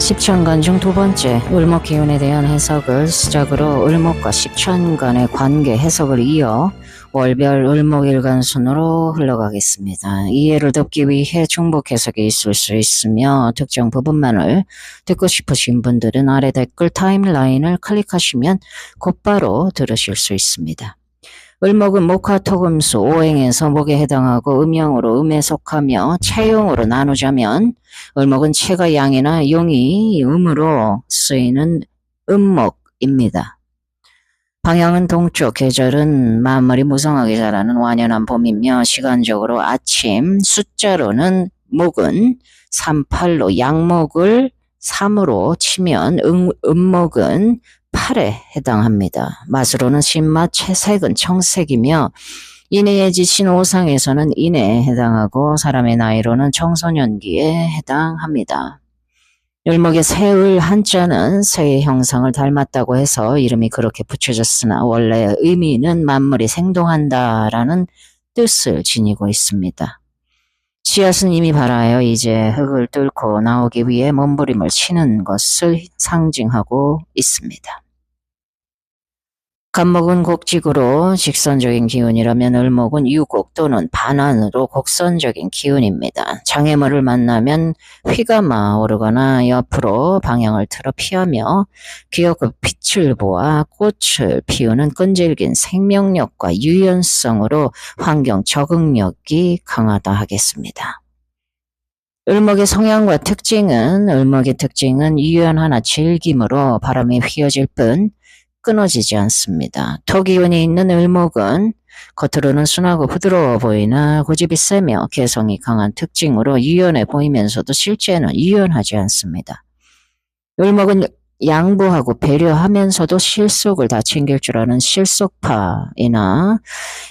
십천간 중 두 번째 을목 기운에 대한 해석을 시작으로 을목과 십천간의 관계 해석을 이어 월별 을목일간 순으로 흘러가겠습니다. 이해를 돕기 위해 중복 해석이 있을 수 있으며 특정 부분만을 듣고 싶으신 분들은 아래 댓글 타임라인을 클릭하시면 곧바로 들으실 수 있습니다. 을목은 목화토금수 오행에서 목에 해당하고 음양으로 음에 속하며 체용으로 나누자면 을목은 체가 양이나 용이 음으로 쓰이는 음목입니다. 방향은 동쪽, 계절은 만물이 무성하게 자라는 완연한 봄이며 시간적으로 아침, 숫자로는 목은 38로 양목을 3으로 치면 음목은 8에 해당합니다. 맛으로는 신맛, 채색은 청색이며 인해에 지친 오상에서는 인해에 해당하고 사람의 나이로는 청소년기에 해당합니다. 을목의 새을 한자는 새의 형상을 닮았다고 해서 이름이 그렇게 붙여졌으나 원래 의미는 만물이 생동한다라는 뜻을 지니고 있습니다. 씨앗은 이미 발하여 이제 흙을 뚫고 나오기 위해 몸부림을 치는 것을 상징하고 있습니다. 간목은 곡직으로 직선적인 기운이라면 을목은 유곡 또는 반환으로 곡선적인 기운입니다. 장애물을 만나면 휘가 마오르거나 옆으로 방향을 틀어 피하며 기어급 빛을 보아 꽃을 피우는 끈질긴 생명력과 유연성으로 환경 적응력이 강하다 하겠습니다. 을목의 성향과 특징은 을목의 특징은 유연하나 질김으로 바람이 휘어질 뿐 끊어지지 않습니다. 토기운이 있는 을목은 겉으로는 순하고 부드러워 보이나 고집이 세며 개성이 강한 특징으로 유연해 보이면서도 실제는 유연하지 않습니다. 을목은 양보하고 배려하면서도 실속을 다 챙길 줄 아는 실속파이나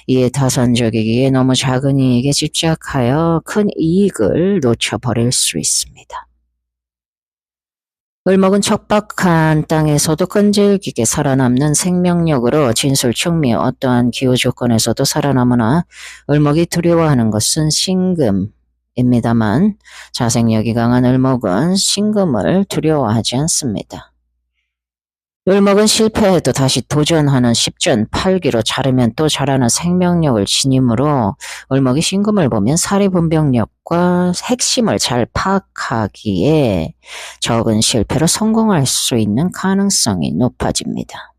이에 타산적이기에 너무 작은 이익에 집착하여 큰 이익을 놓쳐버릴 수 있습니다. 을목은 척박한 땅에서도 끈질기게 살아남는 생명력으로 진술충미 어떠한 기후 조건에서도 살아남으나 을목이 두려워하는 것은 신금입니다만 자생력이 강한 을목은 신금을 두려워하지 않습니다. 을목은 실패해도 다시 도전하는 십전팔기로 자르면 또 자라는 생명력을 지니므로 을목이 신금을 보면 사리분별력과 핵심을 잘 파악하기에 적은 실패로 성공할 수 있는 가능성이 높아집니다.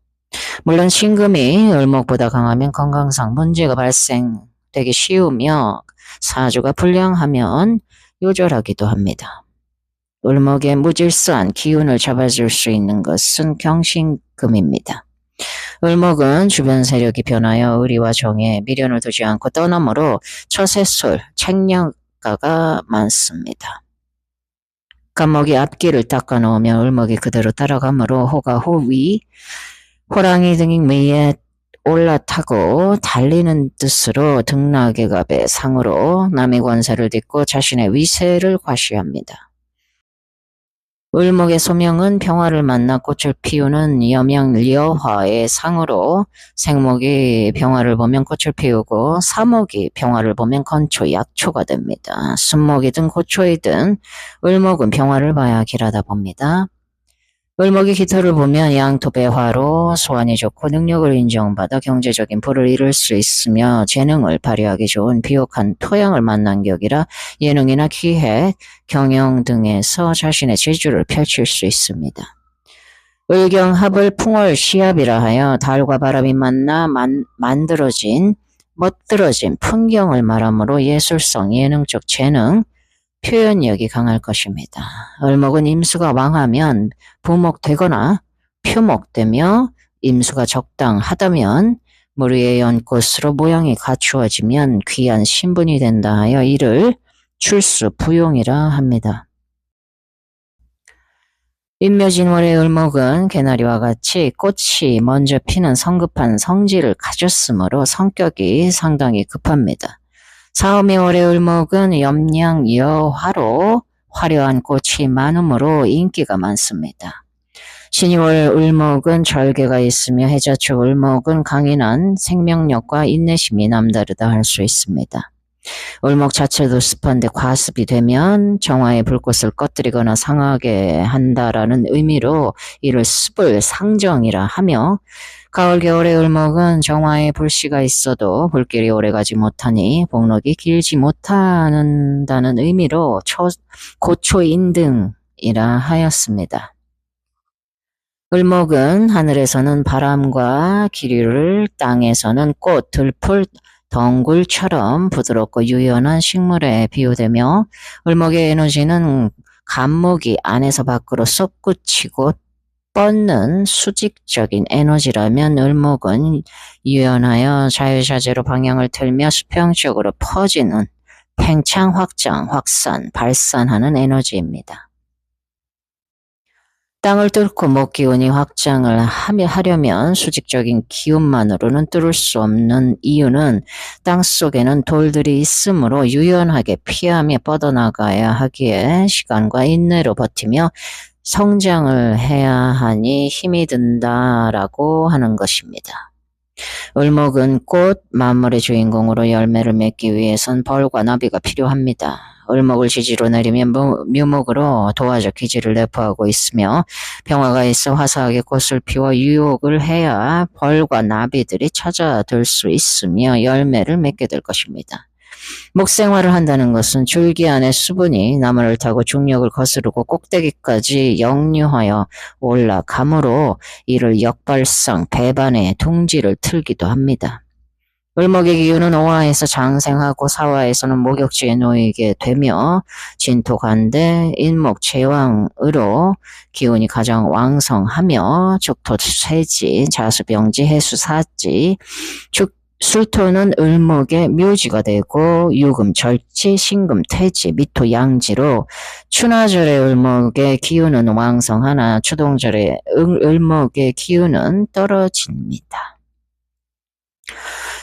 물론 신금이 을목보다 강하면 건강상 문제가 발생되기 쉬우며 사주가 불량하면 요절하기도 합니다. 을목의 무질서한 기운을 잡아줄 수 있는 것은 경신금입니다. 을목은 주변 세력이 변하여 의리와 정에 미련을 두지 않고 떠나므로 처세술, 책략가가 많습니다. 간목이 앞길을 닦아 놓으면 을목이 그대로 따라가므로 호가 호위, 호랑이 등이 위에 올라타고 달리는 뜻으로 등락의갑의 상으로 남의 권세를 딛고 자신의 위세를 과시합니다. 을목의 소명은 평화를 만나 꽃을 피우는 염양여화의 상으로 생목이 평화를 보면 꽃을 피우고 사목이 평화를 보면 건초, 약초가 됩니다. 순목이든 고초이든 을목은 평화를 봐야 길하다 봅니다. 을목이 깃털을 보면 양토배화로 소환이 좋고 능력을 인정받아 경제적인 부를 이룰 수 있으며 재능을 발휘하기 좋은 비옥한 토양을 만난 격이라 예능이나 기획, 경영 등에서 자신의 재주를 펼칠 수 있습니다. 을경합을 풍월시합이라 하여 달과 바람이 만나 멋들어진 풍경을 말하므로 예술성, 예능적 재능, 표현력이 강할 것입니다. 을목은 임수가 왕하면 부목되거나 표목되며 임수가 적당하다면 물 위의 연꽃으로 모양이 갖추어지면 귀한 신분이 된다 하여 이를 출수 부용이라 합니다. 인묘진월의 을목은 개나리와 같이 꽃이 먼저 피는 성급한 성질을 가졌으므로 성격이 상당히 급합니다. 사음의월의 을목은 염량여화로 화려한 꽃이 많으므로 인기가 많습니다. 신이월 을목은 절개가 있으며 해자축 을목은 강인한 생명력과 인내심이 남다르다 할 수 있습니다. 을목 자체도 습한데 과습이 되면 정화의 불꽃을 꺼뜨리거나 상하게 한다라는 의미로 이를 습을 상정이라 하며, 가을 겨울의 을목은 정화의 불씨가 있어도 불길이 오래가지 못하니 복록이 길지 못한다는 의미로 고초인등이라 하였습니다. 을목은 하늘에서는 바람과 기류를, 땅에서는 꽃, 들풀, 덩굴처럼 부드럽고 유연한 식물에 비유되며, 을목의 에너지는 간목이 안에서 밖으로 솟구치고 뻗는 수직적인 에너지라면, 을목은 유연하여 자유자재로 방향을 틀며 수평적으로 퍼지는 팽창, 확장, 확산, 발산하는 에너지입니다. 땅을 뚫고 목기운이 확장을 하려면 수직적인 기운만으로는 뚫을 수 없는 이유는 땅속에는 돌들이 있으므로 유연하게 피하며 뻗어나가야 하기에 시간과 인내로 버티며 성장을 해야 하니 힘이 든다라고 하는 것입니다. 을목은 꽃, 만물의 주인공으로 열매를 맺기 위해선 벌과 나비가 필요합니다. 을목을 지지로 내리면 묘목으로 도화적 기질을 내포하고 있으며, 병화가 있어 화사하게 꽃을 피워 유혹을 해야 벌과 나비들이 찾아들 수 있으며 열매를 맺게 될 것입니다. 목생활을 한다는 것은 줄기 안에 수분이 나무를 타고 중력을 거스르고 꼭대기까지 역류하여 올라가므로 이를 역발상, 배반의 둥지를 틀기도 합니다. 을목의 기운은 오화에서 장생하고 사화에서는 목욕지에 놓이게 되며, 진토간대, 인목제왕으로 기운이 가장 왕성하며, 죽토쇠지, 자수병지, 해수사지, 술토는 을목의 묘지가 되고, 유금, 절지, 신금, 퇴지, 미토, 양지로 추나절의 을목의 기운은 왕성하나 추동절의 을목의 기운은 떨어집니다.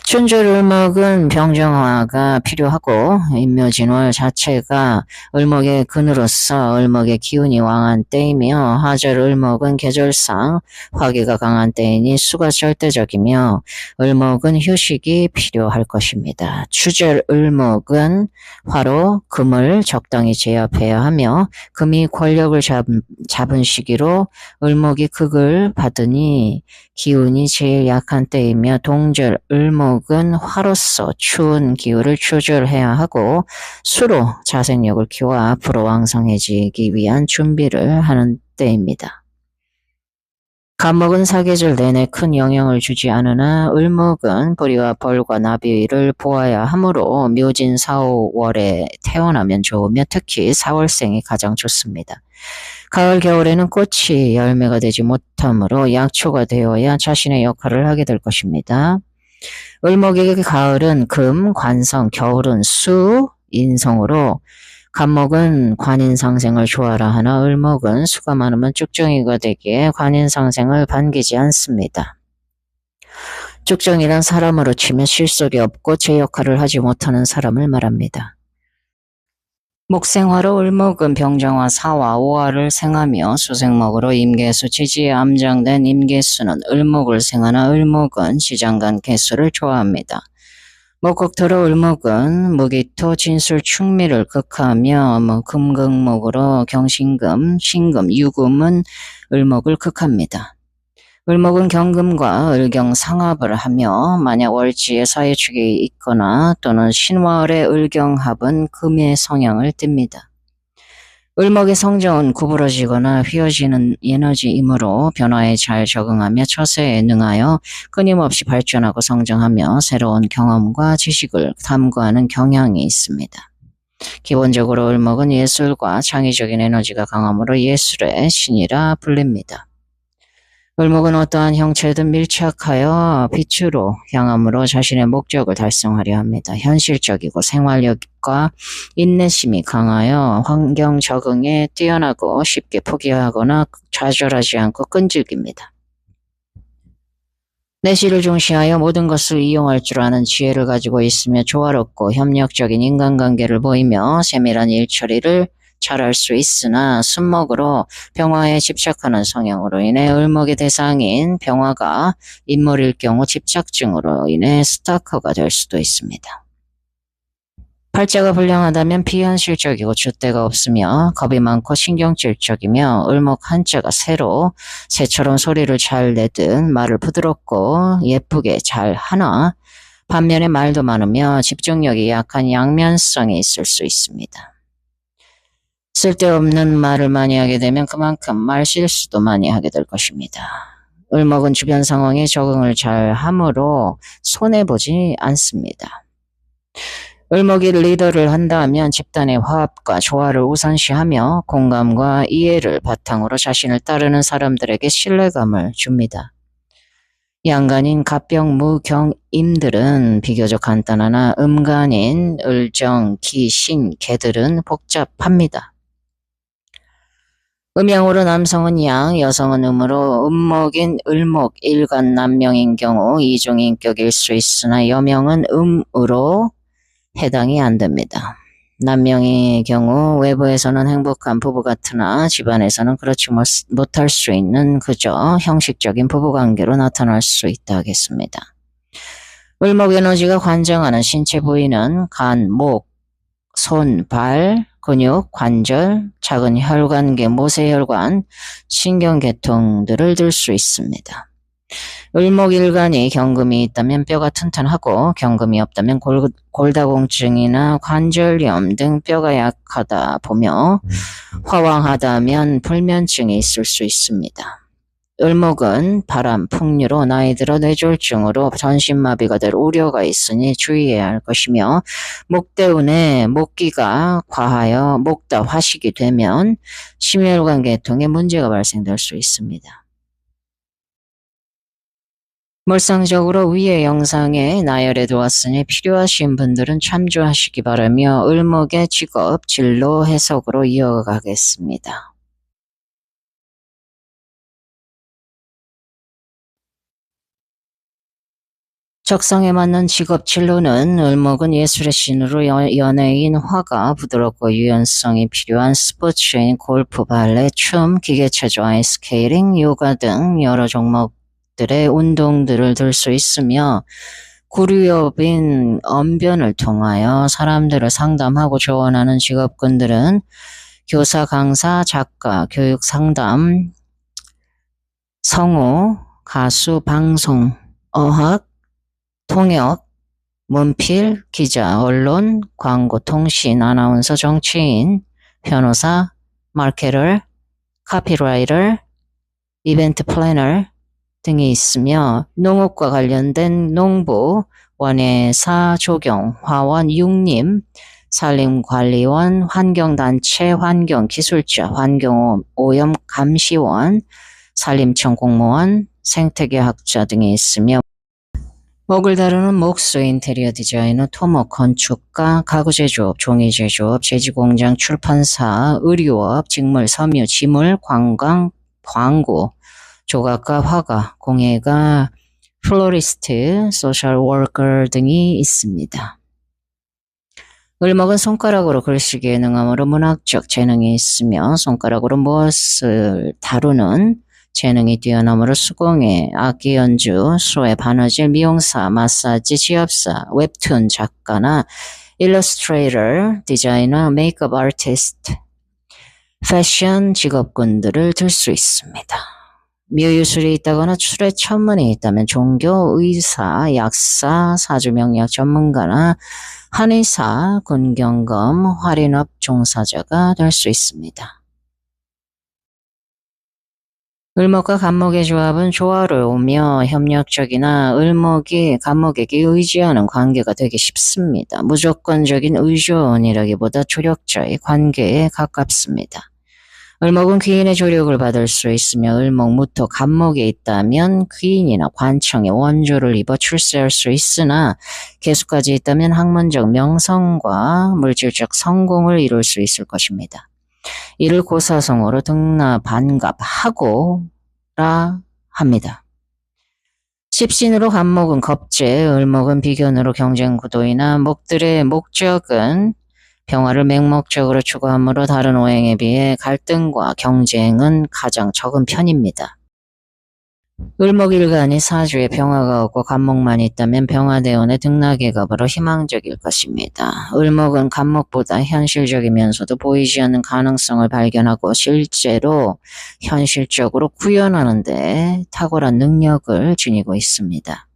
춘절 을목은 병정화가 필요하고, 인묘진월 자체가 을목의 근으로서 을목의 기운이 왕한 때이며, 하절 을목은 계절상 화기가 강한 때이니 수가 절대적이며 을목은 휴식이 필요할 것입니다. 추절 을목은 화로 금을 적당히 제압해야 하며, 금이 권력을 잡은 시기로 을목이 극을 받으니 기운이 제일 약한 때이며, 동절 을목은 화로서 추운 기운을 조절해야 하고 수로 자생력을 키워 앞으로 왕성해지기 위한 준비를 하는 때입니다. 간목은 사계절 내내 큰 영향을 주지 않으나 을목은 뿌리와 벌과 나비를 보아야 하므로 묘진 4, 5월에 태어나면 좋으며 특히 4월생이 가장 좋습니다. 가을, 겨울에는 꽃이 열매가 되지 못하므로 약초가 되어야 자신의 역할을 하게 될 것입니다. 을목에게 가을은 금, 관성, 겨울은 수, 인성으로 간목은 관인상생을 좋아라 하나 을목은 수가 많으면 쭉정이가 되기에 관인상생을 반기지 않습니다. 쭉정이란 사람으로 치면 실속이 없고 제 역할을 하지 못하는 사람을 말합니다. 목생화로 을목은 병정화 4화 5화를 생하며, 수생목으로 임계수 지지에 암장된 임계수는 을목을 생하나 을목은 시장간 개수를 좋아합니다. 목국토로 을목은 무기토 진술 충미를 극하며 금극목으로 경신금, 신금, 유금은 을목을 극합니다. 을목은 경금과 을경상합을 하며, 만약 월지에 사유축이 있거나 또는 신월의 을경합은 금의 성향을 띱니다. 을목의 성정은 구부러지거나 휘어지는 에너지이므로 변화에 잘 적응하며 처세에 능하여 끊임없이 발전하고 성장하며 새로운 경험과 지식을 탐구하는 경향이 있습니다. 기본적으로 을목은 예술과 창의적인 에너지가 강하므로 예술의 신이라 불립니다. 을목은 어떠한 형체든 밀착하여 빛으로 향함으로 자신의 목적을 달성하려 합니다. 현실적이고 생활력과 인내심이 강하여 환경 적응에 뛰어나고 쉽게 포기하거나 좌절하지 않고 끈질깁니다. 내실을 중시하여 모든 것을 이용할 줄 아는 지혜를 가지고 있으며 조화롭고 협력적인 인간관계를 보이며 세밀한 일처리를 잘할 수 있으나 순목으로 병화에 집착하는 성향으로 인해 을목의 대상인 병화가 인물일 경우 집착증으로 인해 스타커가 될 수도 있습니다. 팔자가 불량하다면 비현실적이고 줏대가 없으며 겁이 많고 신경질적이며 을목 한자가 새처럼 소리를 잘 내듯 말을 부드럽고 예쁘게 잘 하나 반면에 말도 많으며 집중력이 약한 양면성이 있을 수 있습니다. 쓸데없는 말을 많이 하게 되면 그만큼 말 실수도 많이 하게 될 것입니다. 을목은 주변 상황에 적응을 잘 하므로 손해보지 않습니다. 을목이 리더를 한다면 집단의 화합과 조화를 우선시하며 공감과 이해를 바탕으로 자신을 따르는 사람들에게 신뢰감을 줍니다. 양간인 갑병, 무경, 임들은 비교적 간단하나 음간인 을정, 기, 신, 개들은 복잡합니다. 음양으로 남성은 양, 여성은 음으로 음목인 을목, 일간 남명인 경우 이중인격일 수 있으나 여명은 음으로 해당이 안 됩니다. 남명의 경우 외부에서는 행복한 부부 같으나 집안에서는 그렇지 못할 수 있는 그저 형식적인 부부관계로 나타날 수 있다 하겠습니다. 을목 에너지가 관장하는 신체 부위는 간, 목, 손, 발, 근육, 관절, 작은 혈관계, 모세혈관, 신경계통들을 들 수 있습니다. 을목일간이 경금이 있다면 뼈가 튼튼하고 경금이 없다면 골다공증이나 관절염 등 뼈가 약하다 보며 화왕하다면 불면증이 있을 수 있습니다. 을목은 바람, 풍류로 나이 들어 뇌졸중으로 전신마비가 될 우려가 있으니 주의해야 할 것이며 목대운에 목기가 과하여 목다 화식이 되면 심혈관 계통에 문제가 발생될 수 있습니다. 물상적으로 위의 영상에 나열해 두었으니 필요하신 분들은 참조하시기 바라며 을목의 직업, 진로 해석으로 이어가겠습니다. 적성에 맞는 직업 진로는 을목은 예술의 신으로 연예인, 화가, 부드럽고 유연성이 필요한 스포츠인 골프, 발레, 춤, 기계체조, 아이스케이팅, 요가 등 여러 종목들의 운동들을 들 수 있으며 구류업인 언변을 통하여 사람들을 상담하고 조언하는 직업군들은 교사, 강사, 작가, 교육 상담, 성우, 가수, 방송, 어학, 통역, 문필, 기자, 언론, 광고, 통신, 아나운서, 정치인, 변호사, 마케터, 카피라이터, 이벤트 플래너 등이 있으며 농업과 관련된 농부, 원예사, 조경, 화원, 육림, 산림관리원, 환경단체, 환경기술자, 환경오염 감시원, 산림청 공무원, 생태계학자 등이 있으며 목을 다루는 목수, 인테리어 디자이너, 토목, 건축가, 가구제조업, 종이제조업, 제지공장, 출판사, 의류업, 직물, 섬유, 지물, 관광, 광고, 조각가, 화가, 공예가, 플로리스트, 소셜 워커 등이 있습니다. 을목은 손가락으로 글쓰기에 능하므로 문학적 재능이 있으며 손가락으로 무엇을 다루는 재능이 뛰어나므로 수공예, 악기 연주, 수의 바느질, 미용사, 마사지, 지압사, 웹툰 작가나 일러스트레이터, 디자이너, 메이크업 아티스트, 패션 직업군들을 들 수 있습니다. 묘유술이 있다거나 출의 천문이 있다면 종교, 의사, 약사, 사주명리학 전문가나 한의사, 군경검, 활인업 종사자가 될 수 있습니다. 을목과 간목의 조합은 조화로우며 협력적이나 을목이 간목에게 의지하는 관계가 되기 쉽습니다. 무조건적인 의존이라기보다 조력자의 관계에 가깝습니다. 을목은 귀인의 조력을 받을 수 있으며 을목, 무토, 간목에 있다면 귀인이나 관청의 원조를 입어 출세할 수 있으나 개수까지 있다면 학문적 명성과 물질적 성공을 이룰 수 있을 것입니다. 이를 고사성어로 등나반갑하고라 합니다. 십신으로 간목은 겁재, 을목은 비견으로 경쟁구도이나 목들의 목적은 평화를 맹목적으로 추구하므로 다른 오행에 비해 갈등과 경쟁은 가장 적은 편입니다. 을목일간이 사주에 병화가 없고 간목만 있다면 병화대운의 등락의 겁으로 희망적일 것입니다. 을목은 간목보다 현실적이면서도 보이지 않는 가능성을 발견하고 실제로 현실적으로 구현하는 데 탁월한 능력을 지니고 있습니다.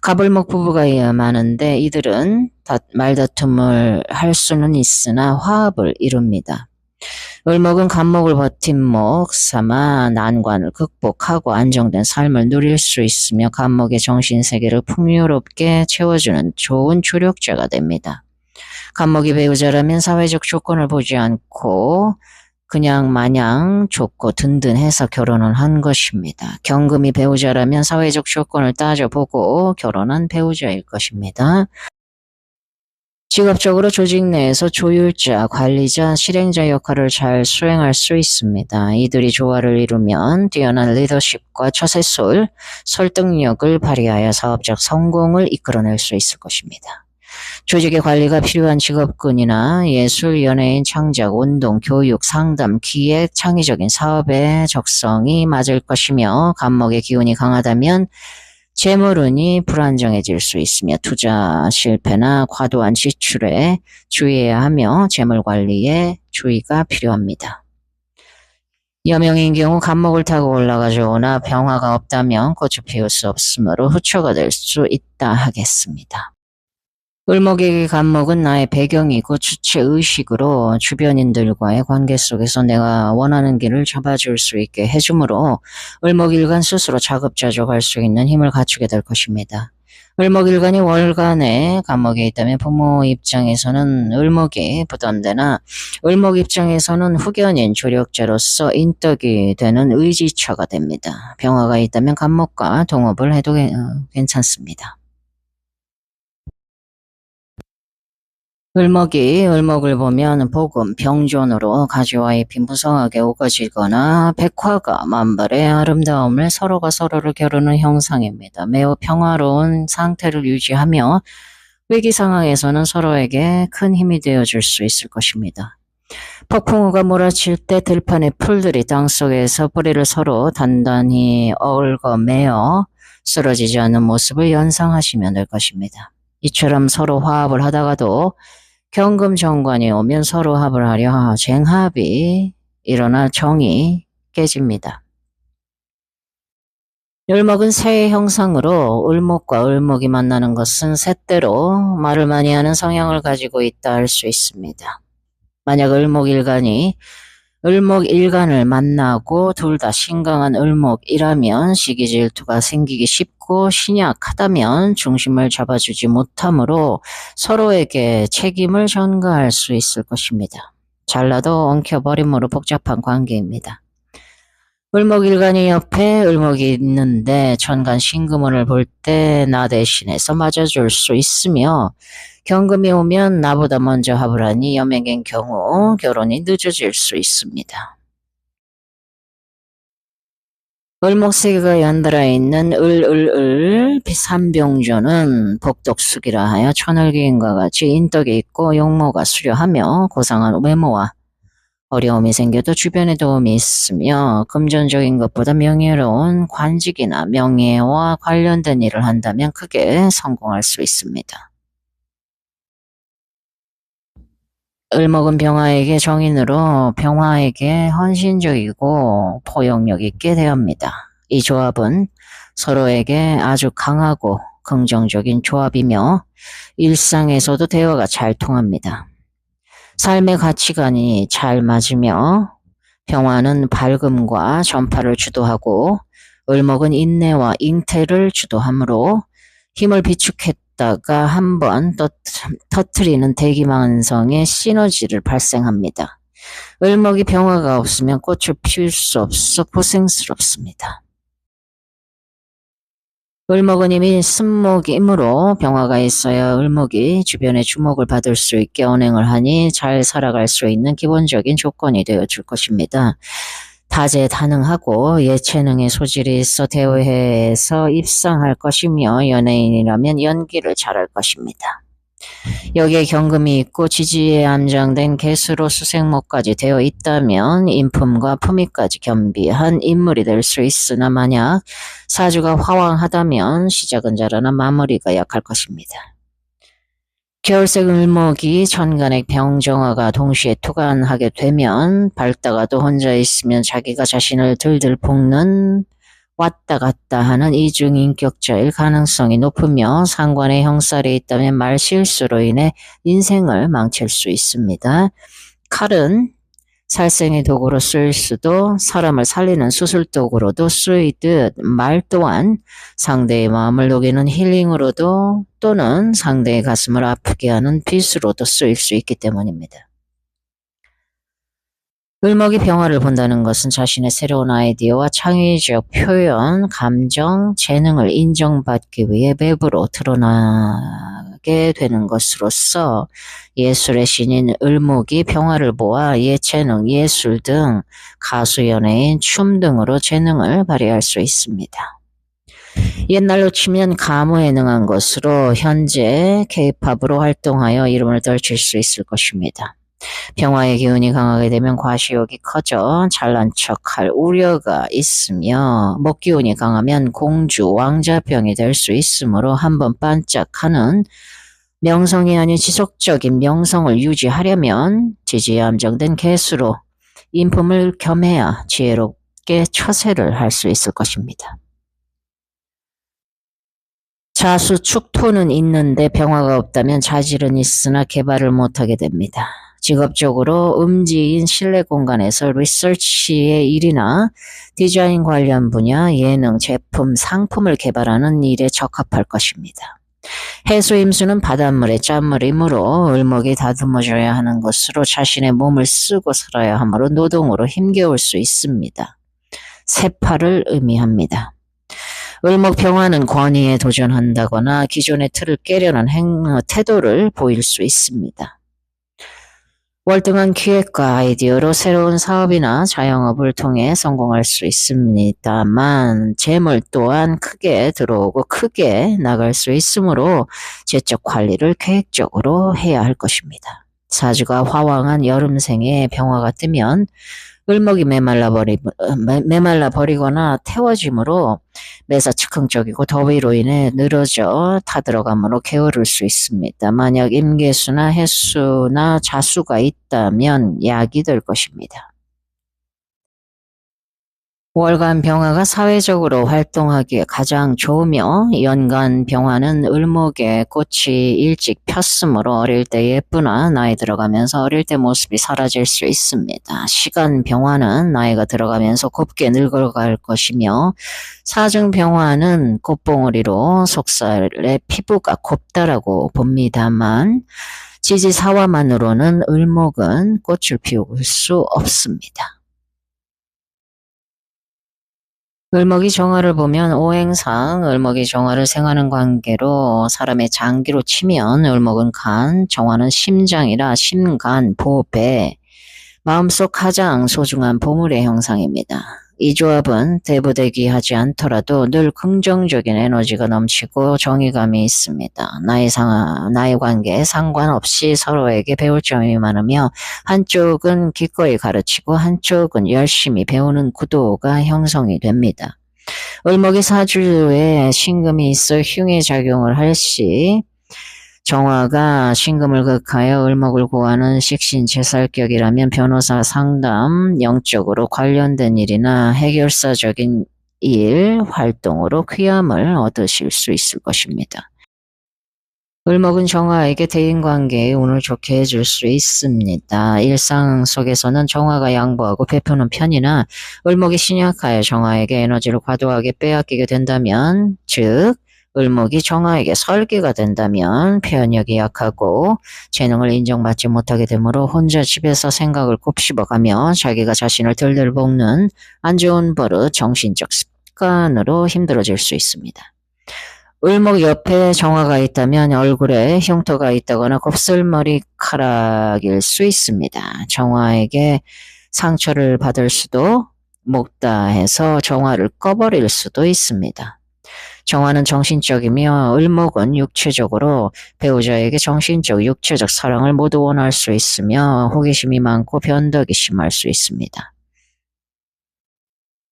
갑을목 부부가 많은데 이들은 말다툼을 할 수는 있으나 화합을 이룹니다. 을목은 간목을 버팀목 삼아 난관을 극복하고 안정된 삶을 누릴 수 있으며 간목의 정신세계를 풍요롭게 채워주는 좋은 조력자가 됩니다. 간목이 배우자라면 사회적 조건을 보지 않고 그냥 마냥 좋고 든든해서 결혼을 한 것입니다. 경금이 배우자라면 사회적 조건을 따져보고 결혼한 배우자일 것입니다. 직업적으로 조직 내에서 조율자, 관리자, 실행자 역할을 잘 수행할 수 있습니다. 이들이 조화를 이루면 뛰어난 리더십과 처세술, 설득력을 발휘하여 사업적 성공을 이끌어낼 수 있을 것입니다. 조직의 관리가 필요한 직업군이나 예술, 연예인, 창작, 운동, 교육, 상담, 기획, 창의적인 사업의 적성이 맞을 것이며 간목의 기운이 강하다면 재물운이 불안정해질 수 있으며 투자 실패나 과도한 지출에 주의해야 하며 재물 관리에 주의가 필요합니다. 여명인 경우 간목을 타고 올라가져오나 병화가 없다면 꽃을 피울 수 없으므로 후처가 될 수 있다 하겠습니다. 을목에게 간목은 나의 배경이고 주체의식으로 주변인들과의 관계 속에서 내가 원하는 길을 잡아줄 수 있게 해주므로 을목일간 스스로 자급자족할 수 있는 힘을 갖추게 될 것입니다. 을목일간이 월간에 간목에 있다면 부모 입장에서는 을목이 부담되나 을목 입장에서는 후견인 조력자로서 인덕이 되는 의지처가 됩니다. 병화가 있다면 간목과 동업을 해도 괜찮습니다. 을목을 보면 복음, 병존으로 가지와 잎이 무성하게 우거지거나 백화가 만발의 아름다움을 서로가 서로를 겨루는 형상입니다. 매우 평화로운 상태를 유지하며 위기 상황에서는 서로에게 큰 힘이 되어줄 수 있을 것입니다. 폭풍우가 몰아칠 때 들판의 풀들이 땅속에서 뿌리를 서로 단단히 얽어매어 쓰러지지 않는 모습을 연상하시면 될 것입니다. 이처럼 서로 화합을 하다가도 경금 정관이 오면 서로 합을 하려 쟁합이 일어나 정이 깨집니다. 을목은 새의 형상으로 을목과 을목이 만나는 것은 새대로 말을 많이 하는 성향을 가지고 있다 할 수 있습니다. 만약 을목일간이 을목일간을 만나고 둘 다 신강한 을목이라면 시기질투가 생기기 쉽고 신약하다면 중심을 잡아주지 못하므로 서로에게 책임을 전가할 수 있을 것입니다. 잘라도 엉켜버림으로 복잡한 관계입니다. 을목일간이 옆에 을목이 있는데 천간 신금운을 볼 때 나 대신해서 맞아줄 수 있으며 경금이 오면 나보다 먼저 합을 하니 여명인 경우 결혼이 늦어질 수 있습니다. 을목세계가 연달아 있는 삼병조는 복덕숙이라 하여 천을기인과 같이 인덕이 있고 용모가 수려하며 고상한 외모와 어려움이 생겨도 주변에 도움이 있으며 금전적인 것보다 명예로운 관직이나 명예와 관련된 일을 한다면 크게 성공할 수 있습니다. 을목은 병화에게 정인으로 병화에게 헌신적이고 포용력 있게 대합니다. 이 조합은 서로에게 아주 강하고 긍정적인 조합이며 일상에서도 대화가 잘 통합니다. 삶의 가치관이 잘 맞으며 병화는 밝음과 전파를 주도하고 을목은 인내와 잉태를 주도하므로 힘을 비축했다가 한번 터트리는 대기만성의 시너지를 발생합니다. 을목이 병화가 없으면 꽃을 피울 수 없어 고생스럽습니다. 을목은 이미 쓴목이므로 병화가 있어야 을목이 주변의 주목을 받을 수 있게 언행을 하니 잘 살아갈 수 있는 기본적인 조건이 되어줄 것입니다. 다재다능하고 예체능의 소질이 있어 대회에서 입상할 것이며 연예인이라면 연기를 잘할 것입니다. 여기에 경금이 있고 지지에 암장된 개수로 수생목까지 되어 있다면 인품과 품위까지 겸비한 인물이 될 수 있으나 만약 사주가 화왕하다면 시작은 잘하나 마무리가 약할 것입니다. 겨울색 을목이 천간의 병정화가 동시에 투간하게 되면 밝다가도 혼자 있으면 자기가 자신을 들들 볶는 왔다 갔다 하는 이중인격자일 가능성이 높으며 상관의 형살이 있다면 말실수로 인해 인생을 망칠 수 있습니다. 칼은 살생의 도구로 쓰일 수도 사람을 살리는 수술도구로도 쓰이듯 말 또한 상대의 마음을 녹이는 힐링으로도 또는 상대의 가슴을 아프게 하는 빗으로도 쓰일 수 있기 때문입니다. 을목이 병화를 본다는 것은 자신의 새로운 아이디어와 창의적 표현, 감정, 재능을 인정받기 위해 외부로 드러나게 되는 것으로서 예술의 신인 을목이 병화를 보아 예체능, 예술 등 가수, 연예인, 춤 등으로 재능을 발휘할 수 있습니다. 옛날로 치면 가무에 능한 것으로 현재 K-팝으로 활동하여 이름을 떨칠 수 있을 것입니다. 병화의 기운이 강하게 되면 과시욕이 커져 잘난 척할 우려가 있으며 목기운이 강하면 공주, 왕자병이 될 수 있으므로 한번 반짝하는 명성이 아닌 지속적인 명성을 유지하려면 지지에 암정된 개수로 인품을 겸해야 지혜롭게 처세를 할 수 있을 것입니다. 자수, 축토는 있는데 병화가 없다면 자질은 있으나 개발을 못하게 됩니다. 직업적으로 음지인 실내 공간에서 리서치의 일이나 디자인 관련 분야, 예능, 제품, 상품을 개발하는 일에 적합할 것입니다. 해수임수는 바닷물에 짠물이므로 을목이 다듬어줘야 하는 것으로 자신의 몸을 쓰고 살아야 하므로 노동으로 힘겨울 수 있습니다. 세파를 의미합니다. 을목 병화는 권위에 도전한다거나 기존의 틀을 깨려는 태도를 보일 수 있습니다. 월등한 기획과 아이디어로 새로운 사업이나 자영업을 통해 성공할 수 있습니다만 재물 또한 크게 들어오고 크게 나갈 수 있으므로 재적 관리를 계획적으로 해야 할 것입니다. 사주가 화왕한 여름생에 병화가 뜨면 을목이 메말라 버리거나 태워짐으로 매사 즉흥적이고 더위로 인해 늘어져 타들어감으로 게으를 수 있습니다. 만약 임계수나 해수나 자수가 있다면 약이 될 것입니다. 월간 병화가 사회적으로 활동하기에 가장 좋으며 연간 병화는 을목의 꽃이 일찍 폈으므로 어릴 때 예쁘나 나이 들어가면서 어릴 때 모습이 사라질 수 있습니다. 시간 병화는 나이가 들어가면서 곱게 늙어갈 것이며 사중 병화는 꽃봉오리로 속살의 피부가 곱다라고 봅니다만 지지사화만으로는 을목은 꽃을 피울 수 없습니다. 을목이 정화를 보면 오행상 을목이 정화를 생하는 관계로 사람의 장기로 치면 을목은 간, 정화는 심장이라 심간, 보배, 마음속 가장 소중한 보물의 형상입니다. 이 조합은 대부대기하지 않더라도 늘 긍정적인 에너지가 넘치고 정의감이 있습니다. 나이 관계에 상관없이 서로에게 배울 점이 많으며 한쪽은 기꺼이 가르치고 한쪽은 열심히 배우는 구도가 형성이 됩니다. 을목이 사주에 신금이 있어 흉의 작용을 할 시 정화가 신금을 극하여 을목을 고하는 식신제살격이라면 변호사 상담, 영적으로 관련된 일이나 해결사적인 일, 활동으로 쾌감을 얻으실 수 있을 것입니다. 을목은 정화에게 대인관계에 운을 좋게 해줄 수 있습니다. 일상 속에서는 정화가 양보하고 베푸는 편이나 을목이 신약하여 정화에게 에너지를 과도하게 빼앗기게 된다면, 즉 을목이 정화에게 설계가 된다면 표현력이 약하고 재능을 인정받지 못하게 되므로 혼자 집에서 생각을 곱씹어가며 자기가 자신을 들들 볶는 안 좋은 버릇, 정신적 습관으로 힘들어질 수 있습니다. 을목 옆에 정화가 있다면 얼굴에 흉터가 있다거나 곱슬머리카락일 수 있습니다. 정화에게 상처를 받을 수도, 목다해서 정화를 꺼버릴 수도 있습니다. 정화는 정신적이며 을목은 육체적으로 배우자에게 정신적, 육체적 사랑을 모두 원할 수 있으며 호기심이 많고 변덕이 심할 수 있습니다.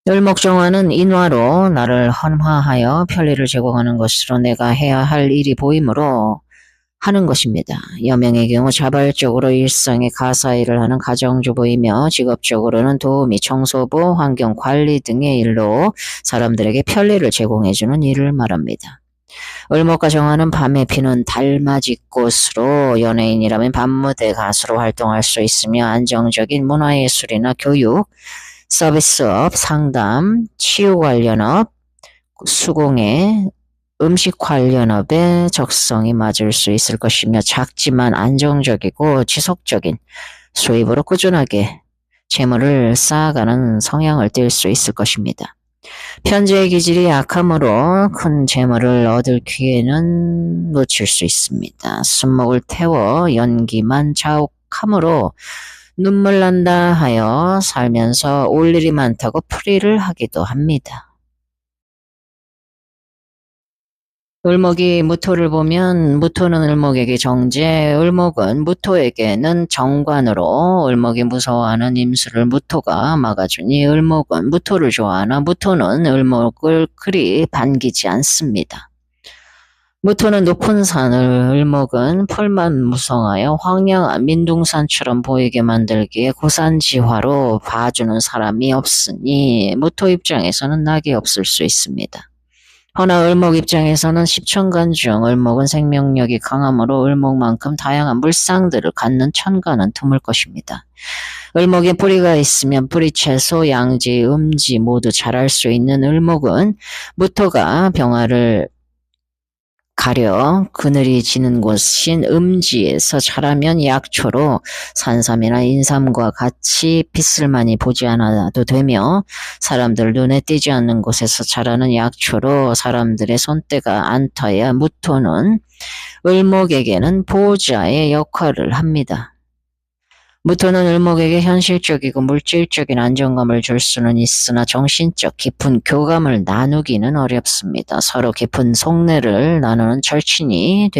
을목정화는 인화로 나를 헌화하여 편리를 제공하는 것으로 내가 해야 할 일이 보이므로 하는 것입니다. 여명의 경우 자발적으로 일상의 가사일을 하는 가정주부이며 직업적으로는 도우미, 청소부, 환경관리 등의 일로 사람들에게 편리를 제공해주는 일을 말합니다. 을목과 정화는 밤에 피는 달맞이꽃으로 연예인이라면 밤무대 가수로 활동할 수 있으며 안정적인 문화예술이나 교육, 서비스업, 상담, 치유 관련업, 수공예, 음식 관련업에 적성이 맞을 수 있을 것이며 작지만 안정적이고 지속적인 수입으로 꾸준하게 재물을 쌓아가는 성향을 띨 수 있을 것입니다. 편재의 기질이 약하므로 큰 재물을 얻을 기회는 놓칠 수 있습니다. 술목을 태워 연기만 자욱하므로 눈물 난다 하여 살면서 올 일이 많다고 풀이를 하기도 합니다. 을목이 무토를 보면 무토는 을목에게 정제, 을목은 무토에게는 정관으로 을목이 무서워하는 임수를 무토가 막아주니 을목은 무토를 좋아하나 무토는 을목을 그리 반기지 않습니다. 무토는 높은 산을, 을목은 풀만 무성하여 황량한 민둥산처럼 보이게 만들기에 고산지화로 봐주는 사람이 없으니 무토 입장에서는 낙이 없을 수 있습니다. 허나 을목 입장에서는 십천간 중 을목은 생명력이 강하므로 을목만큼 다양한 물상들을 갖는 천간은 드물 것입니다. 을목에 뿌리가 있으면 뿌리채소, 양지, 음지 모두 자랄 수 있는 을목은 무토가 병화를 가려 그늘이 지는 곳인 음지에서 자라면 약초로 산삼이나 인삼과 같이 빛을 많이 보지 않아도 되며 사람들 눈에 띄지 않는 곳에서 자라는 약초로 사람들의 손때가 안 터야 무토는 을목에게는 보호자의 역할을 합니다. 무토는 을목에게 현실적이고 물질적인 안정감을 줄 수는 있으나 정신적 깊은 교감을 나누기는 어렵습니다. 서로 깊은 속내를 나누는 절친이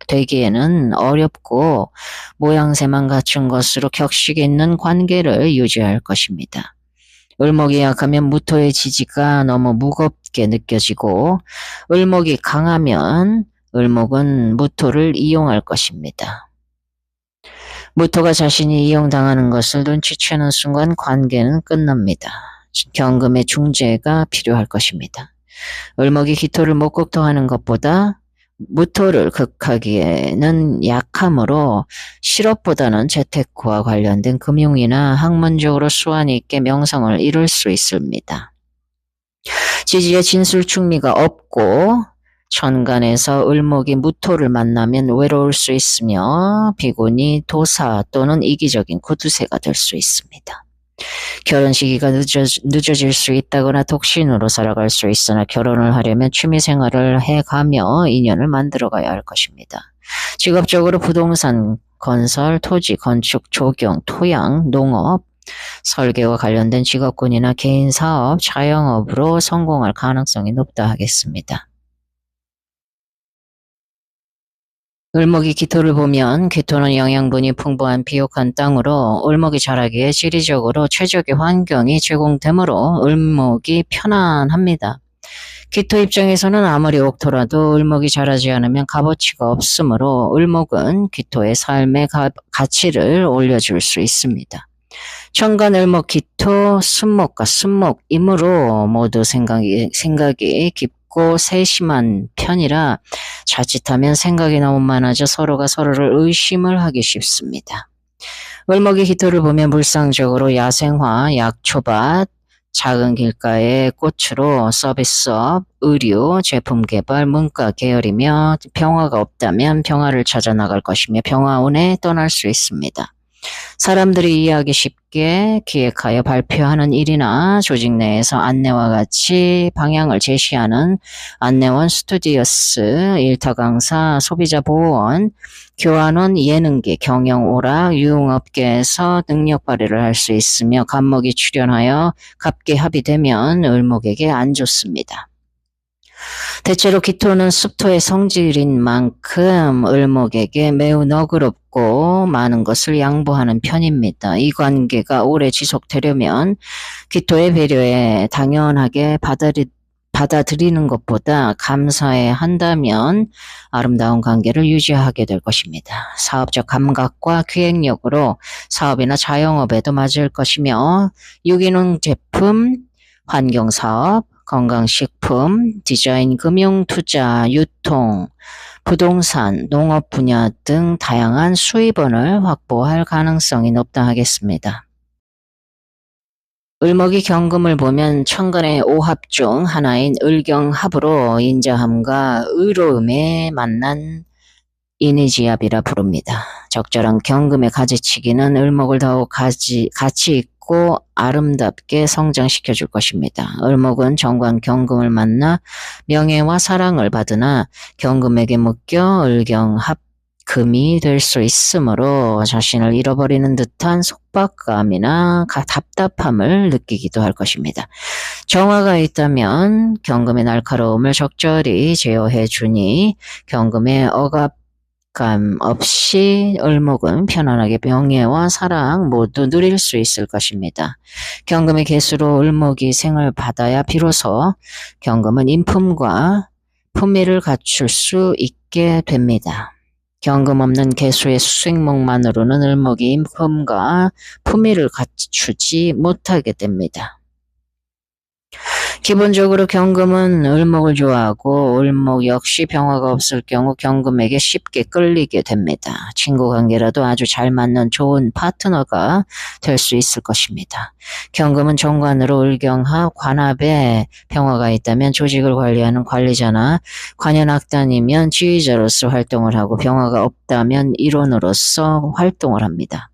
되기에는 어렵고 모양새만 갖춘 것으로 격식 있는 관계를 유지할 것입니다. 을목이 약하면 무토의 지지가 너무 무겁게 느껴지고 을목이 강하면 을목은 무토를 이용할 것입니다. 무토가 자신이 이용당하는 것을 눈치채는 순간 관계는 끝납니다. 경금의 중재가 필요할 것입니다. 을목이 기토를 못 극도하는 것보다 무토를 극하기에는 약하므로 실업보다는 재테크와 관련된 금융이나 학문적으로 수완 있게 명성을 이룰 수 있습니다. 지지에 진술충미가 없고 천간에서 을목이 무토를 만나면 외로울 수 있으며 비군이 도사 또는 이기적인 구두쇠가 될 수 있습니다. 결혼 시기가 늦어질 수 있다거나 독신으로 살아갈 수 있으나 결혼을 하려면 취미생활을 해가며 인연을 만들어가야 할 것입니다. 직업적으로 부동산, 건설, 토지, 건축, 조경, 토양, 농업, 설계와 관련된 직업군이나 개인사업, 자영업으로 성공할 가능성이 높다 하겠습니다. 을목이 기토를 보면 기토는 영양분이 풍부한 비옥한 땅으로 을목이 자라기에 지리적으로 최적의 환경이 제공되므로 을목이 편안합니다. 기토 입장에서는 아무리 옥토라도 을목이 자라지 않으면 값어치가 없으므로 을목은 기토의 삶의 가치를 올려줄 수 있습니다. 천간 을목 기토 순목과 순목이므로 모두 생각이 깊고 세심한 편이라 자칫하면 생각이 너무 많아져 서로가 서로를 의심을 하기 쉽습니다. 을목의 기토를 보면 물상적으로 야생화, 약초밭, 작은 길가의 꽃으로 서비스업, 의류, 제품 개발, 문과 계열이며 병화가 없다면 병화를 찾아 나갈 것이며 병화운에 떠날 수 있습니다. 사람들이 이해하기 쉽게 기획하여 발표하는 일이나 조직 내에서 안내와 같이 방향을 제시하는 안내원, 스튜디오스, 일터 강사, 소비자 보호원, 교환원, 예능계, 경영 오락, 유흥업계에서 능력 발휘를 할 수 있으며 갑목이 출연하여 갑계 합의되면 을목에게 안 좋습니다. 대체로 기토는 습토의 성질인 만큼 을목에게 매우 너그럽고 많은 것을 양보하는 편입니다. 이 관계가 오래 지속되려면 기토의 배려에 당연하게 받아들이는 것보다 감사해 한다면 아름다운 관계를 유지하게 될 것입니다. 사업적 감각과 기획력으로 사업이나 자영업에도 맞을 것이며 유기농 제품, 환경사업, 건강식품, 디자인, 금융, 투자, 유통, 부동산, 농업 분야 등 다양한 수입원을 확보할 가능성이 높다 하겠습니다. 을목이 경금을 보면 천간의 오합 중 하나인 을경합으로 인자함과 의로움에 만난 인의지합이라 부릅니다. 적절한 경금의 가지치기는 을목을 더욱 가치 있고 아름답게 성장시켜 줄 것입니다. 을목은 정관 경금을 만나 명예와 사랑을 받으나 경금에게 묶여 을경합 금이 될 수 있으므로 자신을 잃어버리는 듯한 속박감이나 답답함을 느끼기도 할 것입니다. 정화가 있다면 경금의 날카로움을 적절히 제어해 주니 경금의 억압감 없이 을목은 편안하게 명예와 사랑 모두 누릴 수 있을 것입니다. 경금의 개수로 을목이 생을 받아야 비로소 경금은 인품과 품위를 갖출 수 있게 됩니다. 경금 없는 개수의 수생목만으로는 을목이 인품과 품위를 갖추지 못하게 됩니다. 기본적으로 경금은 을목을 좋아하고 을목 역시 병화가 없을 경우 경금에게 쉽게 끌리게 됩니다. 친구 관계라도 아주 잘 맞는 좋은 파트너가 될 수 있을 것입니다. 경금은 정관으로 을경합, 관합에 병화가 있다면 조직을 관리하는 관리자나 관현악단이면 지휘자로서 활동을 하고 병화가 없다면 일원으로서 활동을 합니다.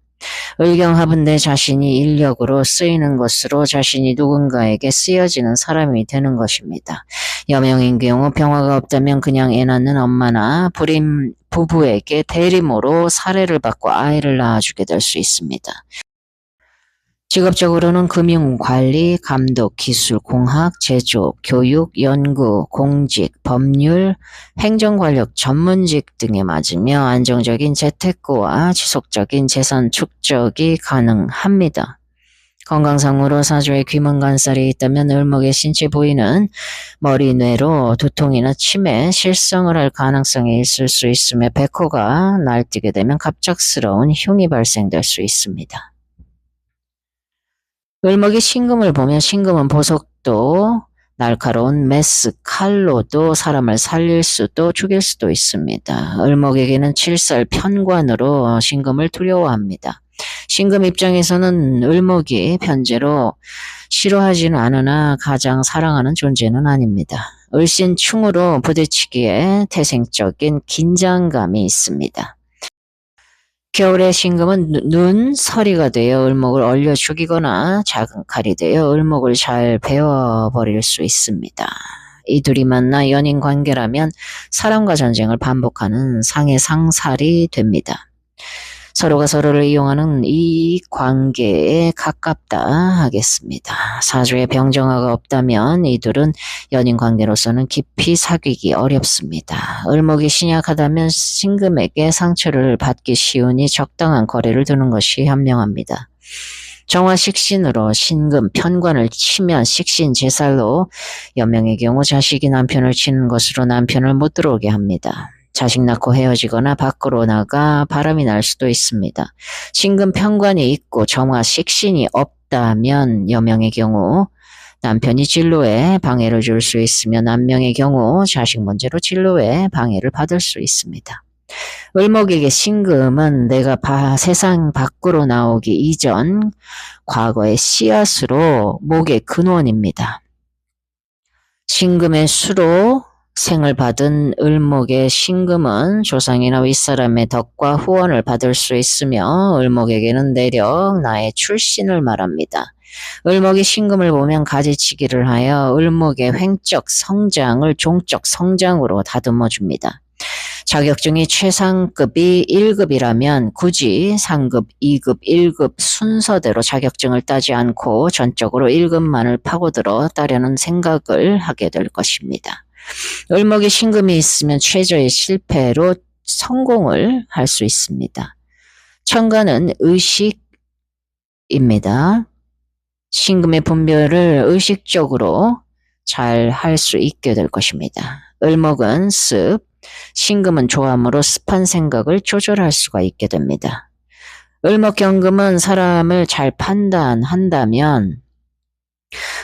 을경합은 내 자신이 인력으로 쓰이는 것으로 자신이 누군가에게 쓰여지는 사람이 되는 것입니다. 여명인 경우 병화가 없다면 그냥 애 낳는 엄마나 불임 부부에게 대리모로 사례를 받고 아이를 낳아주게 될 수 있습니다. 직업적으로는 금융, 관리, 감독, 기술, 공학, 제조, 교육, 연구, 공직, 법률, 행정관력 전문직 등에 맞으며 안정적인 재테크와 지속적인 재산 축적이 가능합니다. 건강상으로 사주에 귀문간살이 있다면 을목의 신체 부위는 머리, 뇌로 두통이나 치매, 실성을 할 가능성이 있을 수 있으며 백호가 날뛰게 되면 갑작스러운 흉이 발생될 수 있습니다. 을목이 신금을 보면 신금은 보석도 날카로운 메스, 칼로도 사람을 살릴 수도 죽일 수도 있습니다. 을목에게는 칠살 편관으로 신금을 두려워합니다. 신금 입장에서는 을목이 편제로 싫어하지는 않으나 가장 사랑하는 존재는 아닙니다. 을신충으로 부딪히기에 태생적인 긴장감이 있습니다. 겨울에 신금은 눈, 서리가 되어 을목을 얼려 죽이거나 작은 칼이 되어 을목을 잘 베어버릴 수 있습니다. 이 둘이 만나 연인 관계라면 사랑과 전쟁을 반복하는 상해상살이 됩니다. 서로가 서로를 이용하는 이 관계에 가깝다 하겠습니다. 사주에 병정화가 없다면 이들은 연인 관계로서는 깊이 사귀기 어렵습니다. 을목이 신약하다면 신금에게 상처를 받기 쉬우니 적당한 거리를 두는 것이 현명합니다. 정화 식신으로 신금 편관을 치면 식신 제살로 여명의 경우 자식이 남편을 치는 것으로 남편을 못 들어오게 합니다. 자식 낳고 헤어지거나 밖으로 나가 바람이 날 수도 있습니다. 신금 편관이 있고 정화 식신이 없다면 여명의 경우 남편이 진로에 방해를 줄 수 있으며 남명의 경우 자식 문제로 진로에 방해를 받을 수 있습니다. 을목에게 신금은 내가 세상 밖으로 나오기 이전 과거의 씨앗으로 목의 근원입니다. 신금의 수로 생을 받은 을목의 신금은 조상이나 윗사람의 덕과 후원을 받을 수 있으며 을목에게는 내력, 나의 출신을 말합니다. 을목이 신금을 보면 가지치기를 하여 을목의 횡적 성장을 종적 성장으로 다듬어 줍니다. 자격증이 최상급이 1급이라면 굳이 상급, 2급, 1급 순서대로 자격증을 따지 않고 전적으로 1급만을 파고들어 따려는 생각을 하게 될 것입니다. 을목에 신금이 있으면 최저의 실패로 성공을 할 수 있습니다. 천간은 의식입니다. 신금의 분별을 의식적으로 잘 할 수 있게 될 것입니다. 을목은 습, 신금은 조함으로 습한 생각을 조절할 수가 있게 됩니다. 을목경금은 사람을 잘 판단한다면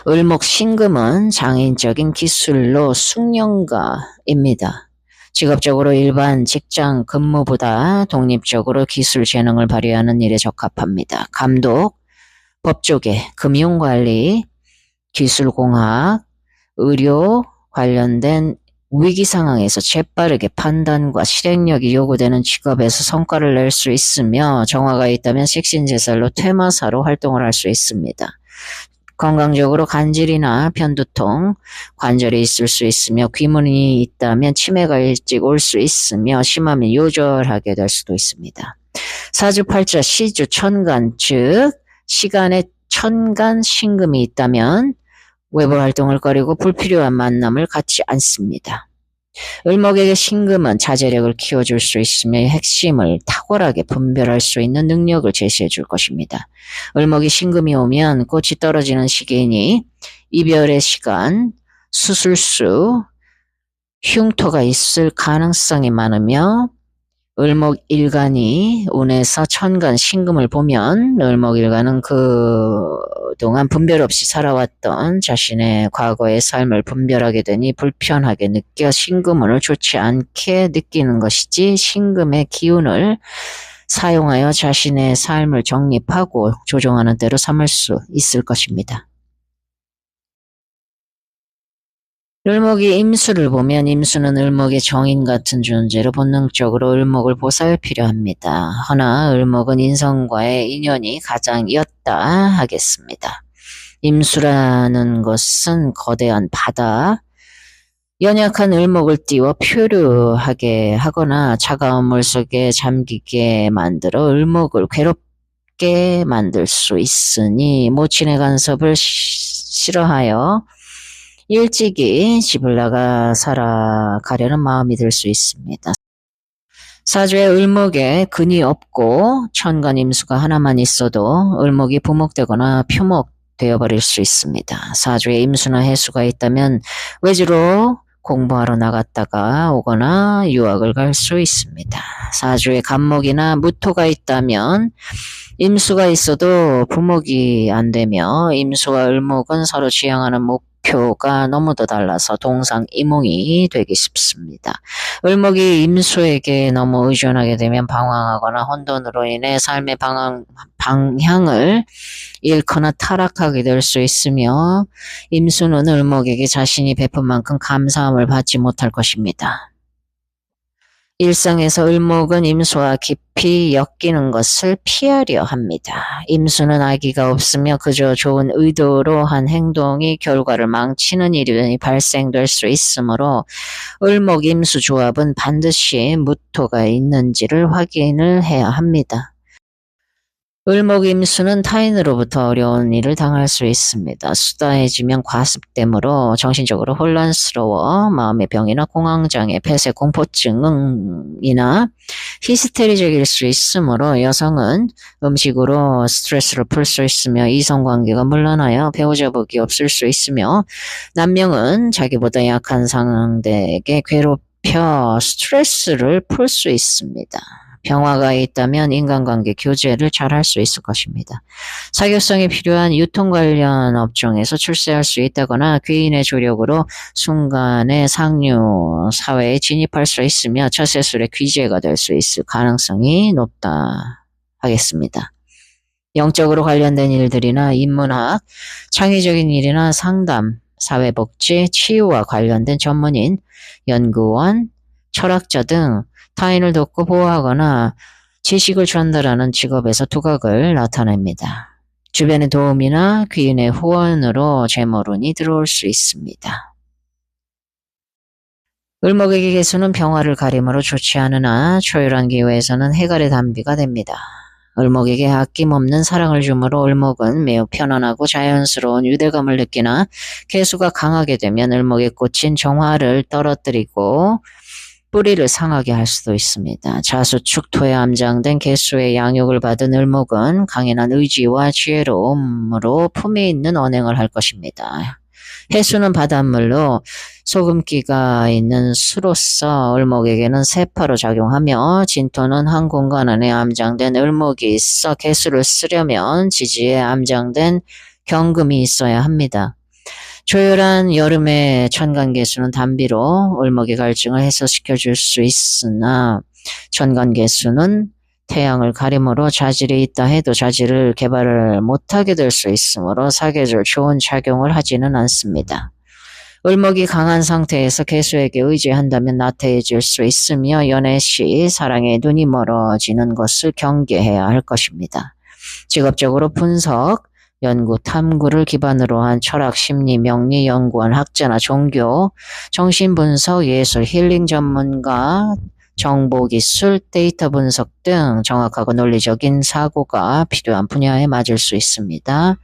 을목 신금은 장인적인 기술로 숙련가입니다. 직업적으로 일반 직장 근무보다 독립적으로 기술 재능을 발휘하는 일에 적합합니다. 감독, 법조계, 금융관리, 기술공학, 의료 관련된 위기 상황에서 재빠르게 판단과 실행력이 요구되는 직업에서 성과를 낼 수 있으며 정화가 있다면 식신제살로 퇴마사로 활동을 할 수 있습니다. 건강적으로 간질이나 편두통, 관절이 있을 수 있으며 귀문이 있다면 치매가 일찍 올 수 있으며 심하면 요절하게 될 수도 있습니다. 사주팔자 시주 천간 즉 시간에 천간 신금이 있다면 외부 활동을 꺼리고 불필요한 만남을 갖지 않습니다. 을목에게 신금은 자제력을 키워줄 수 있으며 핵심을 탁월하게 분별할 수 있는 능력을 제시해 줄 것입니다. 을목이 신금이 오면 꽃이 떨어지는 시기이니 이별의 시간, 수술수, 흉터가 있을 가능성이 많으며 을목일간이 운에서 천간 신금을 보면 을목일간은 그동안 분별 없이 살아왔던 자신의 과거의 삶을 분별하게 되니 불편하게 느껴 신금운을 좋지 않게 느끼는 것이지 신금의 기운을 사용하여 자신의 삶을 정립하고 조정하는 대로 삼을 수 있을 것입니다. 을목이 임수를 보면 임수는 을목의 정인 같은 존재로 본능적으로 을목을 보살피려 합니다. 허나 을목은 인성과의 인연이 가장 옅다 하겠습니다. 임수라는 것은 거대한 바다, 연약한 을목을 띄워 표류하게 하거나 차가운 물속에 잠기게 만들어 을목을 괴롭게 만들 수 있으니 모친의 간섭을 싫어하여 일찍이 집을 나가 살아가려는 마음이 들 수 있습니다. 사주에 을목에 근이 없고 천간 임수가 하나만 있어도 을목이 부목되거나 표목되어버릴 수 있습니다. 사주에 임수나 해수가 있다면 외주로 공부하러 나갔다가 오거나 유학을 갈 수 있습니다. 사주에 간목이나 무토가 있다면 임수가 있어도 부목이 안 되며 임수와 을목은 서로 지향하는 목표가 너무도 달라서 동상이몽이 되기 쉽습니다. 을목이 임수에게 너무 의존하게 되면 방황하거나 혼돈으로 인해 삶의 방향을 잃거나 타락하게 될 수 있으며 임수는 을목에게 자신이 베푼 만큼 감사함을 받지 못할 것입니다. 일상에서 을목은 임수와 깊이 엮이는 것을 피하려 합니다. 임수는 아기가 없으며 그저 좋은 의도로 한 행동이 결과를 망치는 일이 발생될 수 있으므로 을목 임수 조합은 반드시 무토가 있는지를 확인을 해야 합니다. 을목 임수는 타인으로부터 어려운 일을 당할 수 있습니다. 수다해지면 과습됨으로 정신적으로 혼란스러워 마음의 병이나 공황장애, 폐쇄 공포증이나 히스테리적일 수 있으므로 여성은 음식으로 스트레스를 풀 수 있으며 이성관계가 물러나여 배우자복이 없을 수 있으며 남명은 자기보다 약한 상대에게 괴롭혀 스트레스를 풀 수 있습니다. 병화가 있다면 인간관계 교제를 잘 할 수 있을 것입니다. 사교성이 필요한 유통 관련 업종에서 출세할 수 있다거나 귀인의 조력으로 순간의 상류 사회에 진입할 수 있으며 처세술의 귀재가 될 수 있을 가능성이 높다 하겠습니다. 영적으로 관련된 일들이나 인문학, 창의적인 일이나 상담, 사회복지, 치유와 관련된 전문인, 연구원, 철학자 등 타인을 돕고 보호하거나 지식을 전달하는 직업에서 두각을 나타냅니다. 주변의 도움이나 귀인의 후원으로 재물운이 들어올 수 있습니다. 을목에게 개수는 병화를 가림으로 좋지 않으나 초열한 기후에서는 해갈의 단비가 됩니다. 을목에게 아낌없는 사랑을 주므로 을목은 매우 편안하고 자연스러운 유대감을 느끼나 개수가 강하게 되면 을목에 꽂힌 정화를 떨어뜨리고 뿌리를 상하게 할 수도 있습니다. 자수축토에 암장된 개수의 양육을 받은 을목은 강인한 의지와 지혜로움으로 품에 있는 언행을 할 것입니다. 해수는 바닷물로 소금기가 있는 수로서 을목에게는 세파로 작용하며 진토는 한 공간 안에 암장된 을목이 있어 개수를 쓰려면 지지에 암장된 경금이 있어야 합니다. 조열한 여름의 천간개수는 단비로 을목의 갈증을 해소시켜 줄 수 있으나 천간개수는 태양을 가림으로 자질이 있다 해도 자질을 개발을 못하게 될 수 있으므로 사계절 좋은 작용을 하지는 않습니다. 을목이 강한 상태에서 개수에게 의지한다면 나태해질 수 있으며 연애 시 사랑에 눈이 멀어지는 것을 경계해야 할 것입니다. 직업적으로 분석, 연구, 탐구를 기반으로 한 철학, 심리, 명리 연구원, 학자나 종교, 정신분석, 예술, 힐링 전문가, 정보기술, 데이터 분석 등 정확하고 논리적인 사고가 필요한 분야에 맞을 수 있습니다.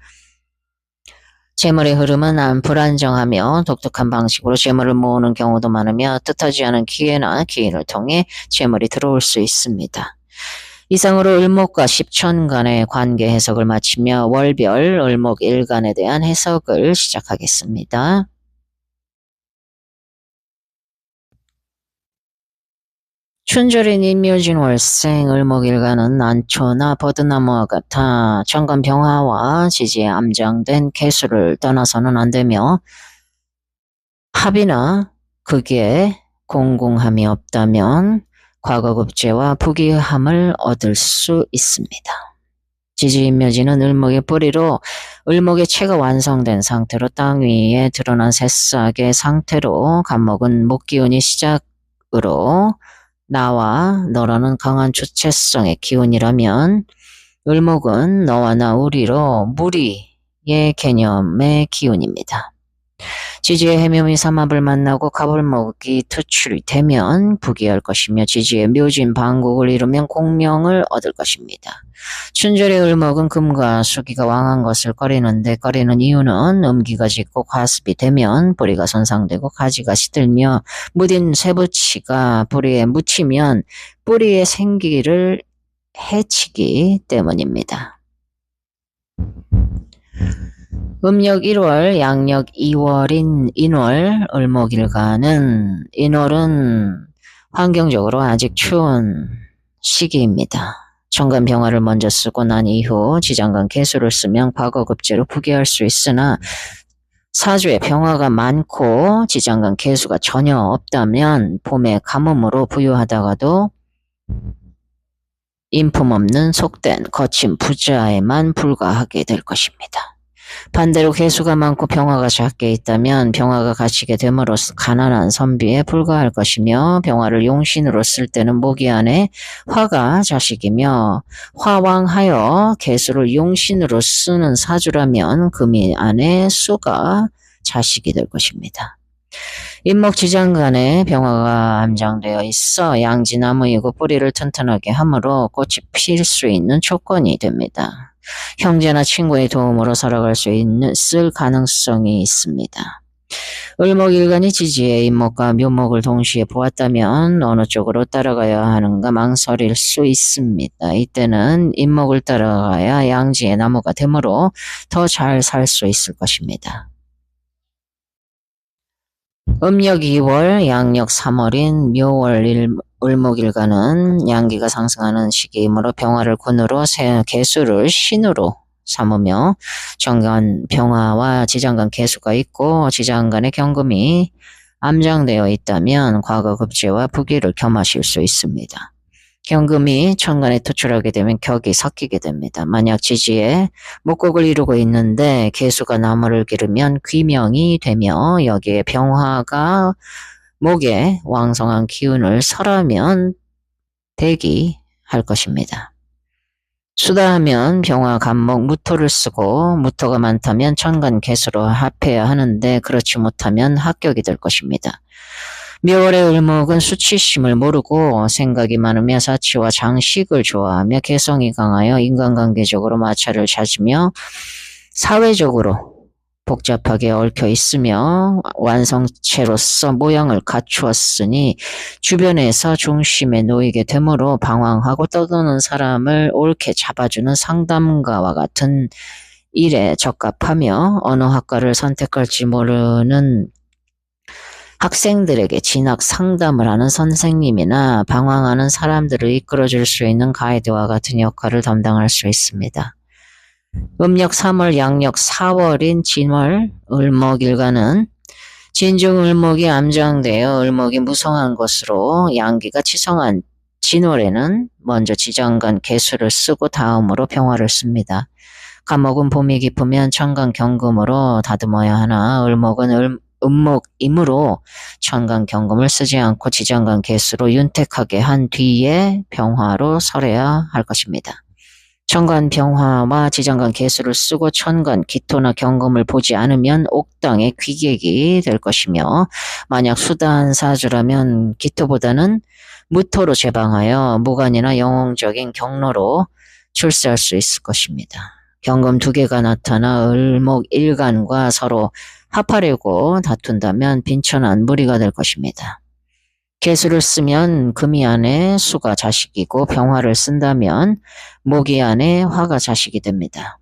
재물의 흐름은 불안정하며 독특한 방식으로 재물을 모으는 경우도 많으며 뜻하지 않은 기회나 기인을 통해 재물이 들어올 수 있습니다. 이상으로 을목과 십천간의 관계 해석을 마치며 월별 을목일간에 대한 해석을 시작하겠습니다. 춘절인 인묘진 월생 을목일간은 난초나 버드나무와 같아 천간병화와 지지에 암장된 개수를 떠나서는 안되며 합이나 극에 공공함이 없다면 과거급제와 부기함을 얻을 수 있습니다. 지지인묘지는 을목의 뿌리로 을목의 체가 완성된 상태로 땅 위에 드러난 새싹의 상태로 간목은 목기운이 시작으로 나와 너라는 강한 주체성의 기운이라면 을목은 너와 나 우리로 무리의 개념의 기운입니다. 지지의 해묘미 삼합을 만나고 갑을목이 투출이 되면 부귀할 것이며 지지의 묘진 방국을 이루면 공명을 얻을 것입니다. 춘절의 을목은 금과 수기가 왕한 것을 꺼리는데 꺼리는 이유는 음기가 짙고 과습이 되면 뿌리가 손상되고 가지가 시들며 무딘 쇠붙이가 뿌리에 묻히면 뿌리의 생기를 해치기 때문입니다. 음력 1월, 양력 2월인 인월, 을목일간은 인월은 환경적으로 아직 추운 시기입니다. 천간병화를 먼저 쓰고 난 이후 지장간 개수를 쓰면 과거급제로 부귀할 수 있으나 사주에 병화가 많고 지장간 개수가 전혀 없다면 봄의 가뭄으로 부유하다가도 인품 없는 속된 거친 부자에만 불과하게 될 것입니다. 반대로 개수가 많고 병화가 작게 있다면 병화가 갇히게 됨으로써 가난한 선비에 불과할 것이며 병화를 용신으로 쓸 때는 모기 안에 화가 자식이며 화왕하여 개수를 용신으로 쓰는 사주라면 금이 안에 수가 자식이 될 것입니다. 인목지장간에 병화가 암장되어 있어 양지나무이고 뿌리를 튼튼하게 하므로 꽃이 필 수 있는 조건이 됩니다. 형제나 친구의 도움으로 살아갈 수 있을 가능성이 있습니다. 을목일간이 지지에 인목과 묘목을 동시에 보았다면 어느 쪽으로 따라가야 하는가 망설일 수 있습니다. 이때는 인목을 따라가야 양지의 나무가 되므로 더 잘 살 수 있을 것입니다. 음력 2월, 양력 3월인 묘월 을목일간은 양기가 상승하는 시기이므로 병화를 군으로 개수를 신으로 삼으며 정간 병화와 지장간 개수가 있고 지장간의 경금이 암장되어 있다면 과거급제와 부귀를 겸하실 수 있습니다. 경금이 천간에 투출하게 되면 격이 섞이게 됩니다. 만약 지지에 목곡을 이루고 있는데 개수가 나무를 기르면 귀명이 되며 여기에 병화가 목에 왕성한 기운을 설하면 대기할 것입니다. 수다하면 병화, 간목, 무토를 쓰고 무토가 많다면 천간 개수로 합해야 하는데 그렇지 못하면 합격이 될 것입니다. 묘월의 을목은 수치심을 모르고 생각이 많으며 사치와 장식을 좋아하며 개성이 강하여 인간관계적으로 마찰을 찾으며 사회적으로 복잡하게 얽혀 있으며 완성체로서 모양을 갖추었으니 주변에서 중심에 놓이게 되므로 방황하고 떠도는 사람을 옳게 잡아주는 상담가와 같은 일에 적합하며 어느 학과를 선택할지 모르는 학생들에게 진학 상담을 하는 선생님이나 방황하는 사람들을 이끌어줄 수 있는 가이드와 같은 역할을 담당할 수 있습니다. 음력 3월, 양력 4월인 진월, 을목일간은 진중 을목이 암장되어 을목이 무성한 것으로 양기가 치성한 진월에는 먼저 지장간 개수를 쓰고 다음으로 병화를 씁니다. 간목은 봄이 깊으면 천간 경금으로 다듬어야 하나 을목은 음목이므로 천간 경금을 쓰지 않고 지장간 개수로 윤택하게 한 뒤에 병화로 설해야 할 것입니다. 천간 병화와 지장간 개수를 쓰고 천간 기토나 경금을 보지 않으면 옥당의 귀객이 될 것이며 만약 수단 사주라면 기토보다는 무토로 제방하여 무관이나 영웅적인 경로로 출세할 수 있을 것입니다. 경금 두 개가 나타나 을목일간과 서로 합하려고 다툰다면 빈천한 무리가 될 것입니다. 개수를 쓰면 금이 안에 수가 자식이고 병화를 쓴다면 목이 안에 화가 자식이 됩니다.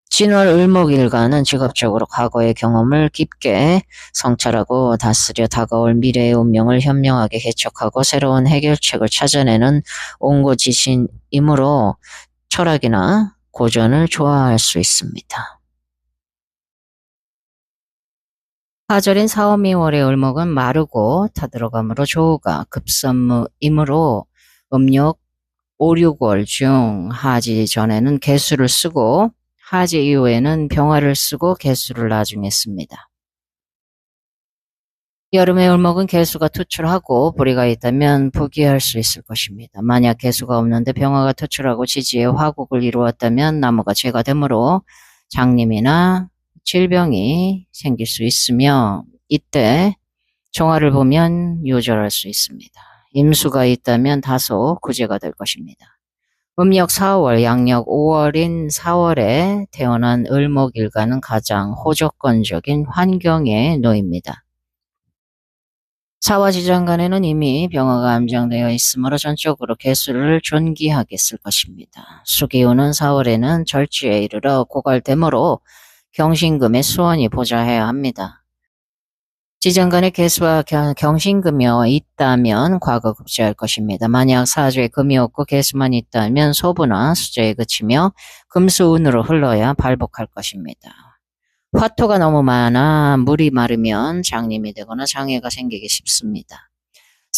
진월 을목일간은 직업적으로 과거의 경험을 깊게 성찰하고 다스려 다가올 미래의 운명을 현명하게 개척하고 새로운 해결책을 찾아내는 옹고지신이므로 철학이나 고전을 좋아할 수 있습니다. 하절인 사오미월의 을목은 마르고 타들어가므로 조우가 급선무이므로 음력 5, 6월 중 하지 전에는 개수를 쓰고 하지 이후에는 병화를 쓰고 개수를 나중에 씁니다. 여름의 을목은 개수가 투출하고 부리가 있다면 부귀할 수 있을 것입니다. 만약 개수가 없는데 병화가 투출하고 지지에 화국을 이루었다면 나무가 재가 되므로 장님이나 질병이 생길 수 있으며 이때 정화를 보면 요절할 수 있습니다. 임수가 있다면 다소 구제가 될 것입니다. 음력 4월, 양력 5월인 4월에 태어난 을목일간은 가장 호조건적인 환경에 놓입니다. 사와 지장간에는 이미 병화가 암장되어 있으므로 전적으로 개수를 존귀하게 쓸 것입니다. 수기운은 4월에는 절지에 이르러 고갈되므로 경신금의 수원이 보좌해야 합니다. 지장간에 개수와 경신금이 있다면 과거급제할 것입니다. 만약 사주에 금이 없고 개수만 있다면 소부나 수제에 그치며 금수운으로 흘러야 발복할 것입니다. 화토가 너무 많아 물이 마르면 장님이 되거나 장애가 생기기 쉽습니다.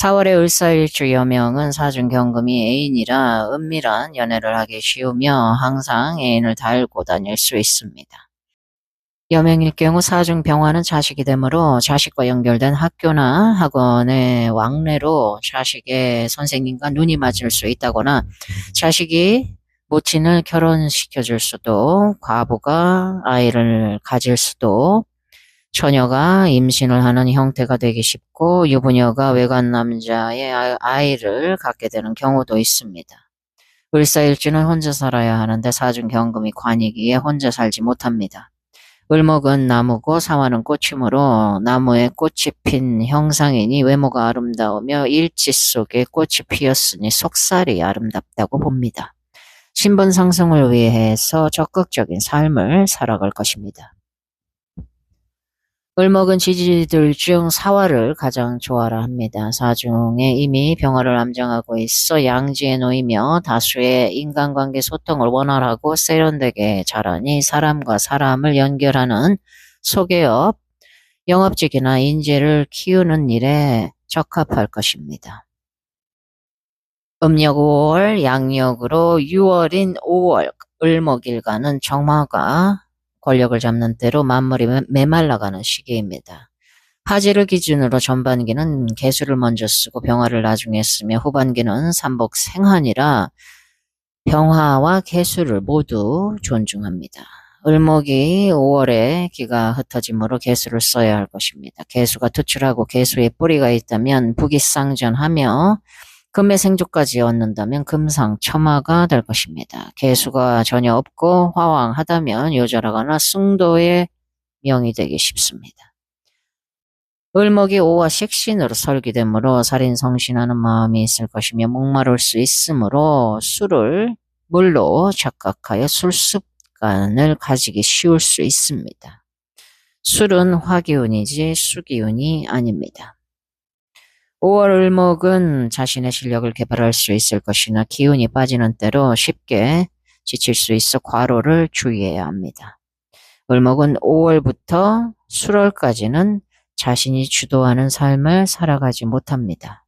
4월의 을사일주 여명은 사중경금이 애인이라 은밀한 연애를 하기 쉬우며 항상 애인을 달고 다닐 수 있습니다. 여명일 경우 사중병화는 자식이 되므로 자식과 연결된 학교나 학원의 왕래로 자식의 선생님과 눈이 맞을 수 있다거나 자식이 모친을 결혼시켜줄 수도, 과부가 아이를 가질 수도, 처녀가 임신을 하는 형태가 되기 쉽고 유부녀가 외간 남자의 아이를 갖게 되는 경우도 있습니다. 을사일주는 혼자 살아야 하는데 사중경금이 관이기에 혼자 살지 못합니다. 을목은 나무고 사화는 꽃이므로 나무에 꽃이 핀 형상이니 외모가 아름다우며 일지 속에 꽃이 피었으니 속살이 아름답다고 봅니다. 신분 상승을 위해서 적극적인 삶을 살아갈 것입니다. 을목은 지지들 중 사화를 가장 좋아라 합니다. 사중에 이미 병화를 암장하고 있어 양지에 놓이며 다수의 인간관계 소통을 원활하고 세련되게 잘하니 사람과 사람을 연결하는 소개업, 영업직이나 인재를 키우는 일에 적합할 것입니다. 음력 5월, 양력으로 6월인 5월, 을목일간은 정화가 권력을 잡는 때로 만물이 메말라가는 시기입니다. 하지를 기준으로 전반기는 개수를 먼저 쓰고 병화를 나중에 쓰며 후반기는 삼복생한이라 병화와 개수를 모두 존중합니다. 을목이 5월에 기가 흩어짐으로 개수를 써야 할 것입니다. 개수가 투출하고 개수에 뿌리가 있다면 부기쌍전하며 금의 생조까지 얻는다면 금상첨화가 될 것입니다. 개수가 전혀 없고 화왕하다면 요절하거나 숭도의 명이 되기 쉽습니다. 을목이 오와 식신으로 설기되므로 살인성신하는 마음이 있을 것이며 목마를 수 있으므로 술을 물로 착각하여 술습관을 가지기 쉬울 수 있습니다. 술은 화기운이지 수기운이 아닙니다. 5월 을목은 자신의 실력을 개발할 수 있을 것이나 기운이 빠지는 때로 쉽게 지칠 수 있어 과로를 주의해야 합니다. 을목은 5월부터 술월까지는 자신이 주도하는 삶을 살아가지 못합니다.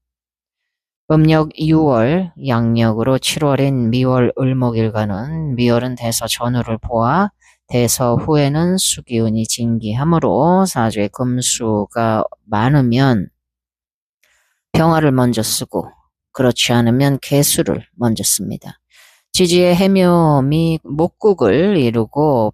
음력 6월, 양력으로 7월인 미월 을목일간은 미월은 대서 전후를 보아 대서 후에는 수기운이 진기하므로 사주에 금수가 많으면 병화를 먼저 쓰고 그렇지 않으면 개수를 먼저 씁니다. 지지의 해묘미 목국을 이루고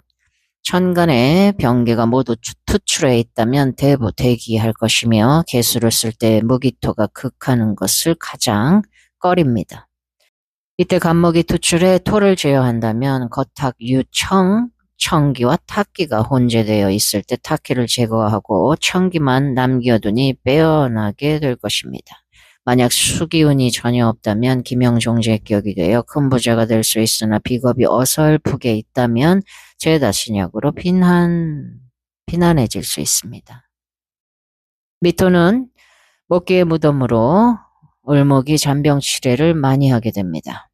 천간의 병계가 모두 투출해 있다면 대부 대기할 것이며 개수를 쓸 때 무기토가 극하는 것을 가장 꺼립니다. 이때 간목이 투출해 토를 제어한다면 거탁, 유청, 청기와 탁기가 혼재되어 있을 때 탁기를 제거하고 청기만 남겨두니 빼어나게 될 것입니다. 만약 수기운이 전혀 없다면 기명종제격이 되어 큰 부자가 될 수 있으나 비겁이 어설프게 있다면 죄다 신약으로 비난해질 수 있습니다. 미토는 먹기의 무덤으로 을목이 잔병치레를 많이 하게 됩니다.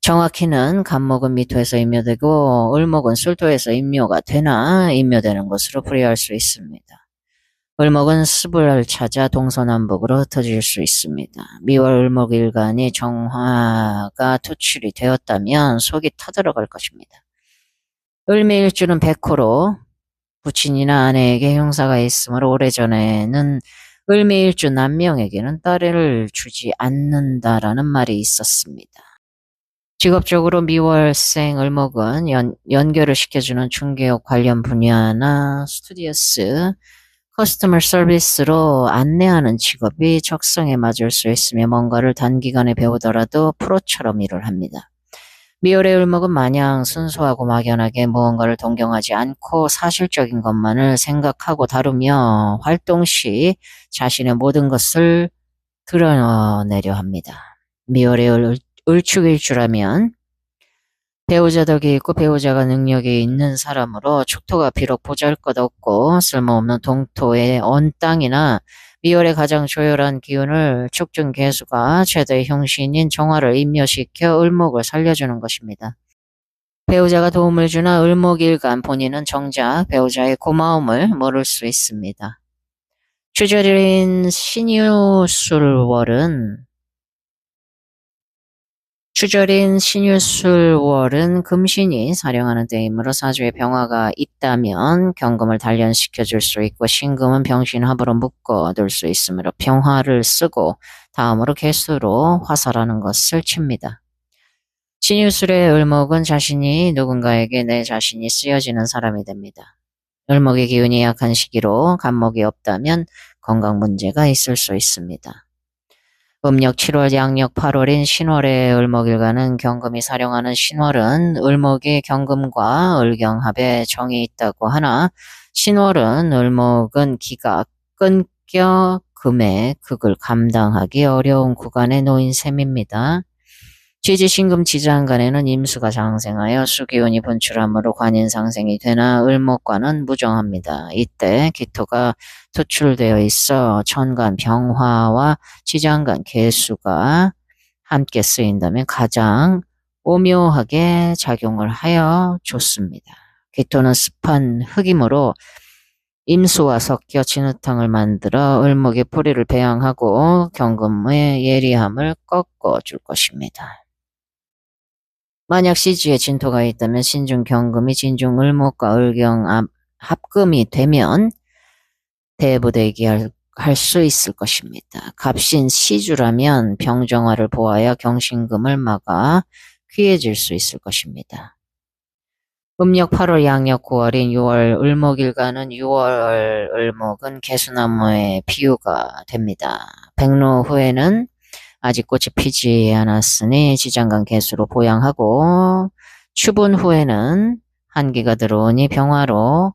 정확히는 간목은 미토에서 임묘되고 을목은 술토에서 임묘가 되나 임묘되는 것으로 풀이할 수 있습니다. 을목은 습을 찾아 동서남북으로 흩어질 수 있습니다. 미월 을목일간이 정화가 투출이 되었다면 속이 터들어갈 것입니다. 을미일주는 백호로 부친이나 아내에게 형사가 있으므로 오래전에는 을미일주 남명에게는 딸을 주지 않는다라는 말이 있었습니다. 직업적으로 미월생 을목은 연결을 시켜주는 중개업 관련 분야나 스튜디오스, 커스터머 서비스로 안내하는 직업이 적성에 맞을 수 있으며 뭔가를 단기간에 배우더라도 프로처럼 일을 합니다. 미월의 을목은 마냥 순수하고 막연하게 무언가를 동경하지 않고 사실적인 것만을 생각하고 다루며 활동 시 자신의 모든 것을 드러내려 합니다. 미월의 을축일주라면 배우자 덕이 있고 배우자가 능력이 있는 사람으로 축토가 비록 보잘것없고 쓸모없는 동토의 언 땅이나 미월의 가장 조열한 기운을 축중 개수가 최대의 형신인 정화를 임묘시켜 을목을 살려주는 것입니다. 배우자가 도움을 주나 을목일간 본인은 정작 배우자의 고마움을 모를 수 있습니다. 추절인 신유술월은 금신이 사령하는 때이므로 사주에 병화가 있다면 경금을 단련시켜 줄 수 있고 신금은 병신합으로 묶어둘 수 있으므로 병화를 쓰고 다음으로 개수로 화살하는 것을 칩니다. 신유술의 을목은 자신이 누군가에게 내 자신이 쓰여지는 사람이 됩니다. 을목의 기운이 약한 시기로 간목이 없다면 건강 문제가 있을 수 있습니다. 음력 7월, 양력 8월인 신월의 을목일간은 경금이 사령하는 신월은 을목이 경금과 을경합에 정이 있다고 하나 신월은 을목은 기가 끊겨 금의 극을 감당하기 어려운 구간에 놓인 셈입니다. 지지신금 지장간에는 임수가 상생하여 수기운이 분출함으로 관인상생이 되나 을목과는 무정합니다. 이때 기토가 투출되어 있어 천간 병화와 지장간 개수가 함께 쓰인다면 가장 오묘하게 작용을 하여 좋습니다. 기토는 습한 흙이므로 임수와 섞여 진흙탕을 만들어 을목의 뿌리를 배양하고 경금의 예리함을 꺾어줄 것입니다. 만약 시지에 진토가 있다면 신중 경금이 진중 을목과 을경 합금이 되면 대부대기할 수 있을 것입니다. 갑신 시주라면 병정화를 보아야 경신금을 막아 귀해질 수 있을 것입니다. 음력 8월 양력 9월인 6월 을목일간은 6월 을목은 개수나무의 비유가 됩니다. 백로 후에는 아직 꽃이 피지 않았으니 지장간 개수로 보양하고 추분 후에는 한기가 들어오니 병화로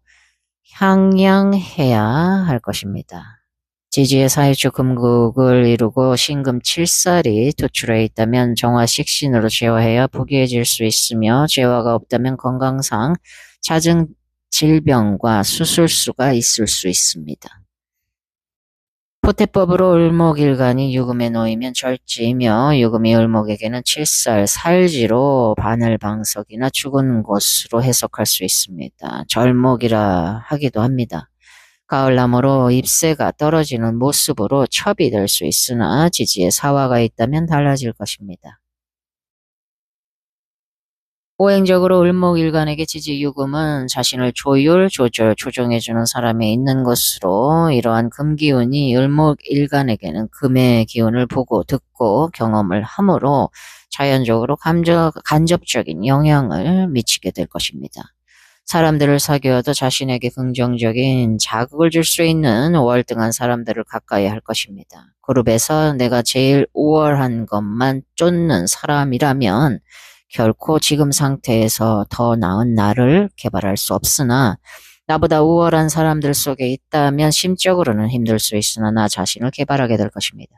향양해야 할 것입니다. 지지의 사유축 금국을 이루고 신금 7살이 도출해 있다면 정화식 신으로 제화해야 부귀해질 수 있으며 제화가 없다면 건강상 잦은 질병과 수술수가 있을 수 있습니다. 포태법으로 을목일간이 유금에 놓이면 절지이며 유금이 을목에게는 7살 살지로 바늘방석이나 죽은 곳으로 해석할 수 있습니다. 절목이라 하기도 합니다. 가을나무로 잎새가 떨어지는 모습으로 첩이 될 수 있으나 지지에 사화가 있다면 달라질 것입니다. 오행적으로 을목일간에게 지지유금은 자신을 조율, 조절, 조정해주는 사람이 있는 것으로 이러한 금기운이 을목일간에게는 금의 기운을 보고 듣고 경험을 함으로 자연적으로 간접적인 영향을 미치게 될 것입니다. 사람들을 사귀어도 자신에게 긍정적인 자극을 줄 수 있는 월등한 사람들을 가까이 할 것입니다. 그룹에서 내가 제일 우월한 것만 쫓는 사람이라면 결코 지금 상태에서 더 나은 나를 개발할 수 없으나 나보다 우월한 사람들 속에 있다면 심적으로는 힘들 수 있으나 나 자신을 개발하게 될 것입니다.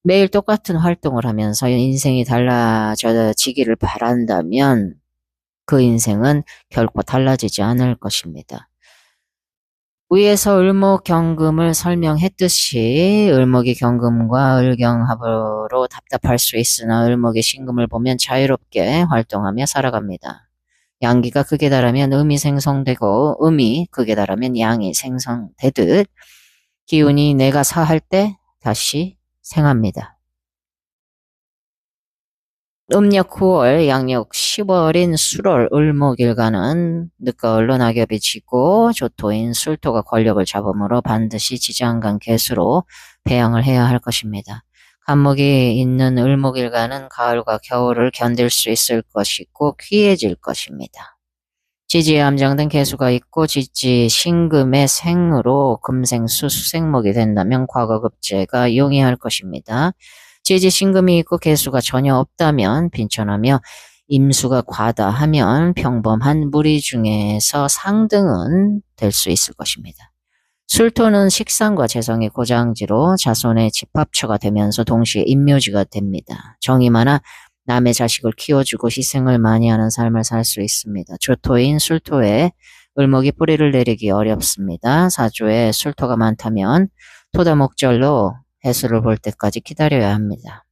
매일 똑같은 활동을 하면서 인생이 달라지기를 바란다면 그 인생은 결코 달라지지 않을 것입니다. 위에서 을목경금을 설명했듯이 을목이 경금과 을경합으로 답답할 수 있으나 을목이 신금을 보면 자유롭게 활동하며 살아갑니다. 양기가 극에 달하면 음이 생성되고 음이 극에 달하면 양이 생성되듯 기운이 내가 사할 때 다시 생합니다. 음력 9월, 양력 10월인 술월, 을목일간은 늦가을로 낙엽이 지고 조토인 술토가 권력을 잡으므로 반드시 지장간 개수로 배양을 해야 할 것입니다. 간목이 있는 을목일간은 가을과 겨울을 견딜 수 있을 것이고 귀해질 것입니다. 지지에 함정된 개수가 있고 지지 신금의 생으로 금생수 수생목이 된다면 과거급제가 용이할 것입니다. 지지 신금이 있고 개수가 전혀 없다면 빈천하며 임수가 과다하면 평범한 무리 중에서 상등은 될 수 있을 것입니다. 술토는 식상과 재성의 고장지로 자손의 집합처가 되면서 동시에 임묘지가 됩니다. 정이 많아 남의 자식을 키워주고 희생을 많이 하는 삶을 살 수 있습니다. 조토인 술토에 을목이 뿌리를 내리기 어렵습니다. 사주에 술토가 많다면 토다목절로 해수를 볼 때까지 기다려야 합니다.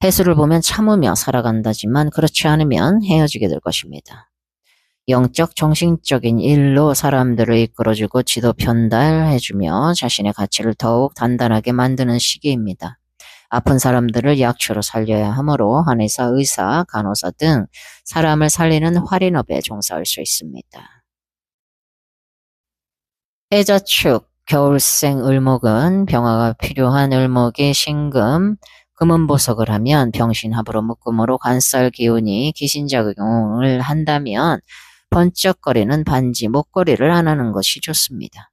해수를 보면 참으며 살아간다지만 그렇지 않으면 헤어지게 될 것입니다. 영적, 정신적인 일로 사람들을 이끌어주고 지도 편달해주며 자신의 가치를 더욱 단단하게 만드는 시기입니다. 아픈 사람들을 약초로 살려야 하므로 한의사, 의사, 간호사 등 사람을 살리는 활인업에 종사할 수 있습니다. 해자축 겨울생 을목은 병화가 필요한 을목이 신금, 금은보석을 하면 병신합으로 묶음으로 간살 기운이 기신작용을 한다면 번쩍거리는 반지, 목걸이를 안 하는 것이 좋습니다.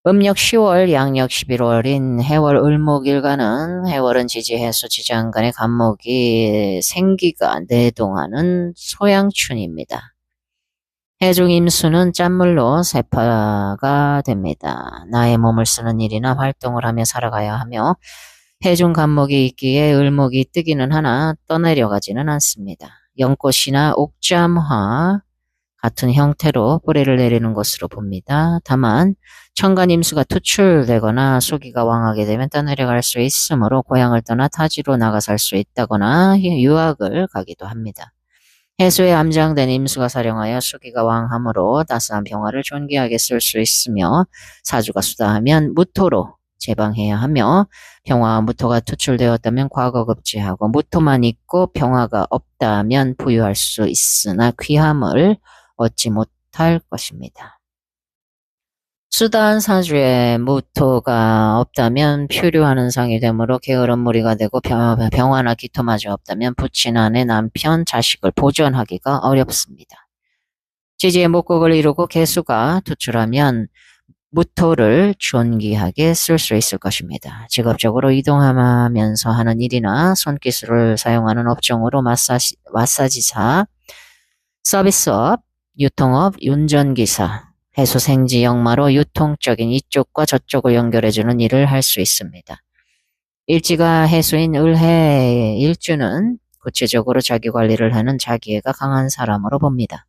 음력 10월, 양력 11월인 해월 을목일간은 해월은 지지해수 지장간의 간목이 생기가 내동하는 소양춘입니다. 해중 임수는 짠물로 세파가 됩니다. 나의 몸을 쓰는 일이나 활동을 하며 살아가야 하며 해중 간목이 있기에 을목이 뜨기는 하나 떠내려가지는 않습니다. 연꽃이나 옥잠화 같은 형태로 뿌리를 내리는 것으로 봅니다. 다만 천간 임수가 투출되거나 수기가 왕하게 되면 떠내려갈 수 있으므로 고향을 떠나 타지로 나가 살 수 있다거나 유학을 가기도 합니다. 해수에 암장된 임수가 사령하여 수기가 왕함으로 따스한 병화를 존귀하게 쓸 수 있으며 사주가 수다하면 무토로 제방해야 하며 병화와 무토가 투출되었다면 과거급제하고 무토만 있고 병화가 없다면 부유할 수 있으나 귀함을 얻지 못할 것입니다. 수다한 사주에 무토가 없다면 표류하는 상이 되므로 게으른 무리가 되고 병화나 기토마저 없다면 부친 아내, 남편, 자식을 보존하기가 어렵습니다. 지지의 목곡을 이루고 개수가 투출하면 무토를 존귀하게 쓸 수 있을 것입니다. 직업적으로 이동하면서 하는 일이나 손기술을 사용하는 업종으로 마사지사, 서비스업, 유통업, 운전기사, 해수생지 역마로 유통적인 이쪽과 저쪽을 연결해주는 일을 할 수 있습니다. 일지가 해수인 을해 일주는 구체적으로 자기 관리를 하는 자기애가 강한 사람으로 봅니다.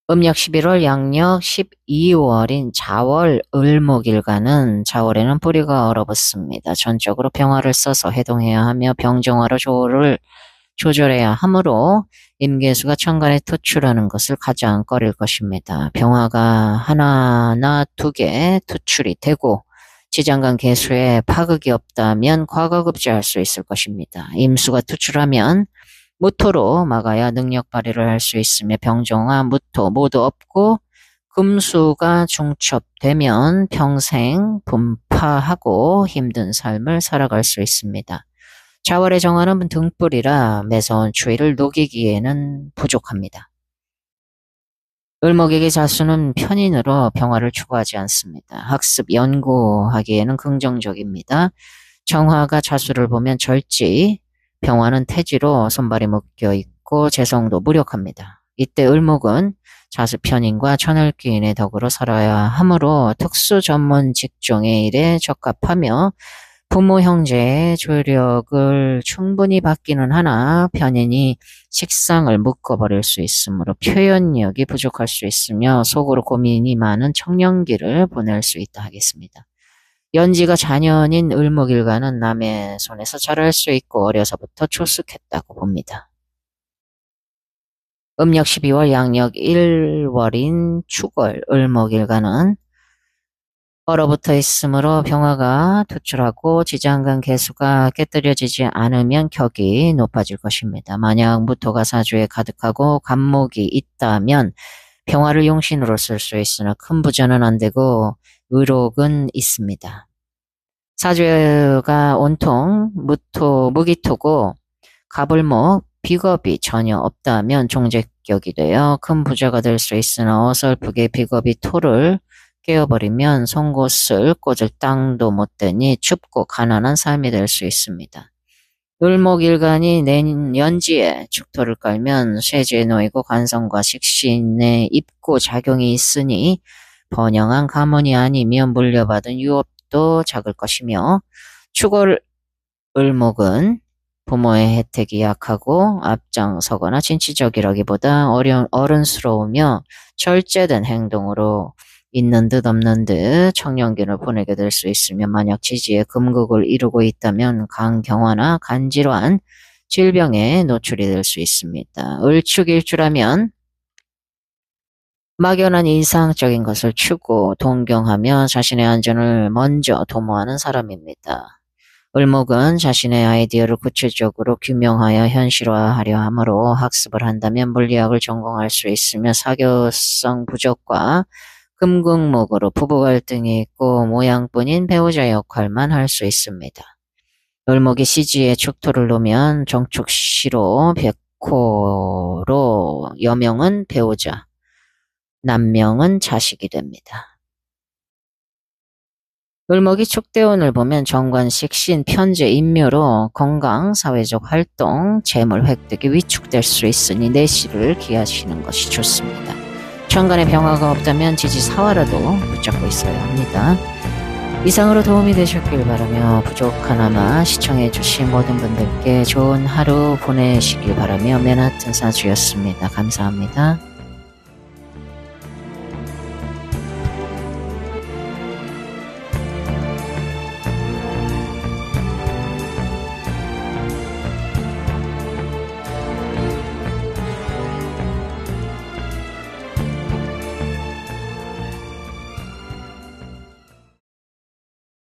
음력 11월 양력 12월인 자월 을목일간은 자월에는 뿌리가 얼어붙습니다. 전적으로 병화를 써서 해동해야 하며 병정화로 조절해야 하므로 임계수가 천간에 투출하는 것을 가장 꺼릴 것입니다. 병화가 하나나 두 개 투출이 되고 지장간 개수에 파극이 없다면 과거급제할 수 있을 것입니다. 임수가 투출하면 무토로 막아야 능력 발휘를 할 수 있으며 병정화, 무토 모두 없고 금수가 중첩되면 평생 분파하고 힘든 삶을 살아갈 수 있습니다. 자월의 정화는 등불이라 매서운 추위를 녹이기에는 부족합니다. 을목에게 자수는 편인으로 병화를 추구하지 않습니다. 학습, 연구하기에는 긍정적입니다. 정화가 자수를 보면 절지, 병화는 태지로 손발이 묶여 있고 재성도 무력합니다. 이때 을목은 자수 편인과 천을귀인의 덕으로 살아야 하므로 특수 전문 직종의 일에 적합하며 부모 형제의 조력을 충분히 받기는 하나 편인이 식상을 묶어버릴 수 있으므로 표현력이 부족할 수 있으며 속으로 고민이 많은 청년기를 보낼 수 있다 하겠습니다. 연지가 자년인 을목일간은 남의 손에서 자랄 수 있고 어려서부터 조숙했다고 봅니다. 음력 12월 양력 1월인 축월 을목일간은 얼어붙어 있으므로 병화가 투출하고 지장간 개수가 깨뜨려지지 않으면 격이 높아질 것입니다. 만약 무토가 사주에 가득하고 간목이 있다면 병화를 용신으로 쓸 수 있으나 큰 부자는 안 되고 의록은 있습니다. 사주가 온통 무기토고 갑을목, 비겁이 전혀 없다면 종재격이 되어 큰 부자가 될 수 있으나 어설프게 비겁이 토를 깨어버리면 송곳을 꽂을 땅도 못 되니 춥고 가난한 삶이 될 수 있습니다. 을목일간이 연지에 축토를 깔면 쇠지에 놓이고 관성과 식신에 입고 작용이 있으니 번영한 가문이 아니면 물려받은 유업도 작을 것이며 축월 을목은 부모의 혜택이 약하고 앞장서거나 진취적이라기보다 어른스러우며 절제된 행동으로 있는 듯 없는 듯 청년기를 보내게 될 수 있으며 만약 지지에 금극을 이루고 있다면 간경화나 간질환, 질병에 노출이 될 수 있습니다. 을축일주라면 막연한 이상적인 것을 추구, 동경하며 자신의 안전을 먼저 도모하는 사람입니다. 을목은 자신의 아이디어를 구체적으로 규명하여 현실화하려 하므로 학습을 한다면 물리학을 전공할 수 있으며 사교성 부족과 금극목으로 부부 갈등이 있고 모양뿐인 배우자 역할만 할 수 있습니다. 을목이 시지에 축토를 놓으면 정축시로 백호로 여명은 배우자, 남명은 자식이 됩니다. 을목이 축대운을 보면 정관식, 신, 편재, 인묘로 건강, 사회적 활동, 재물 획득이 위축될 수 있으니 내실을 기하시는 것이 좋습니다. 천간에 병화가 없다면 지지사화라도 붙잡고 있어야 합니다. 이상으로 도움이 되셨길 바라며 부족하나마 시청해주신 모든 분들께 좋은 하루 보내시길 바라며 맨하튼 사주였습니다. 감사합니다.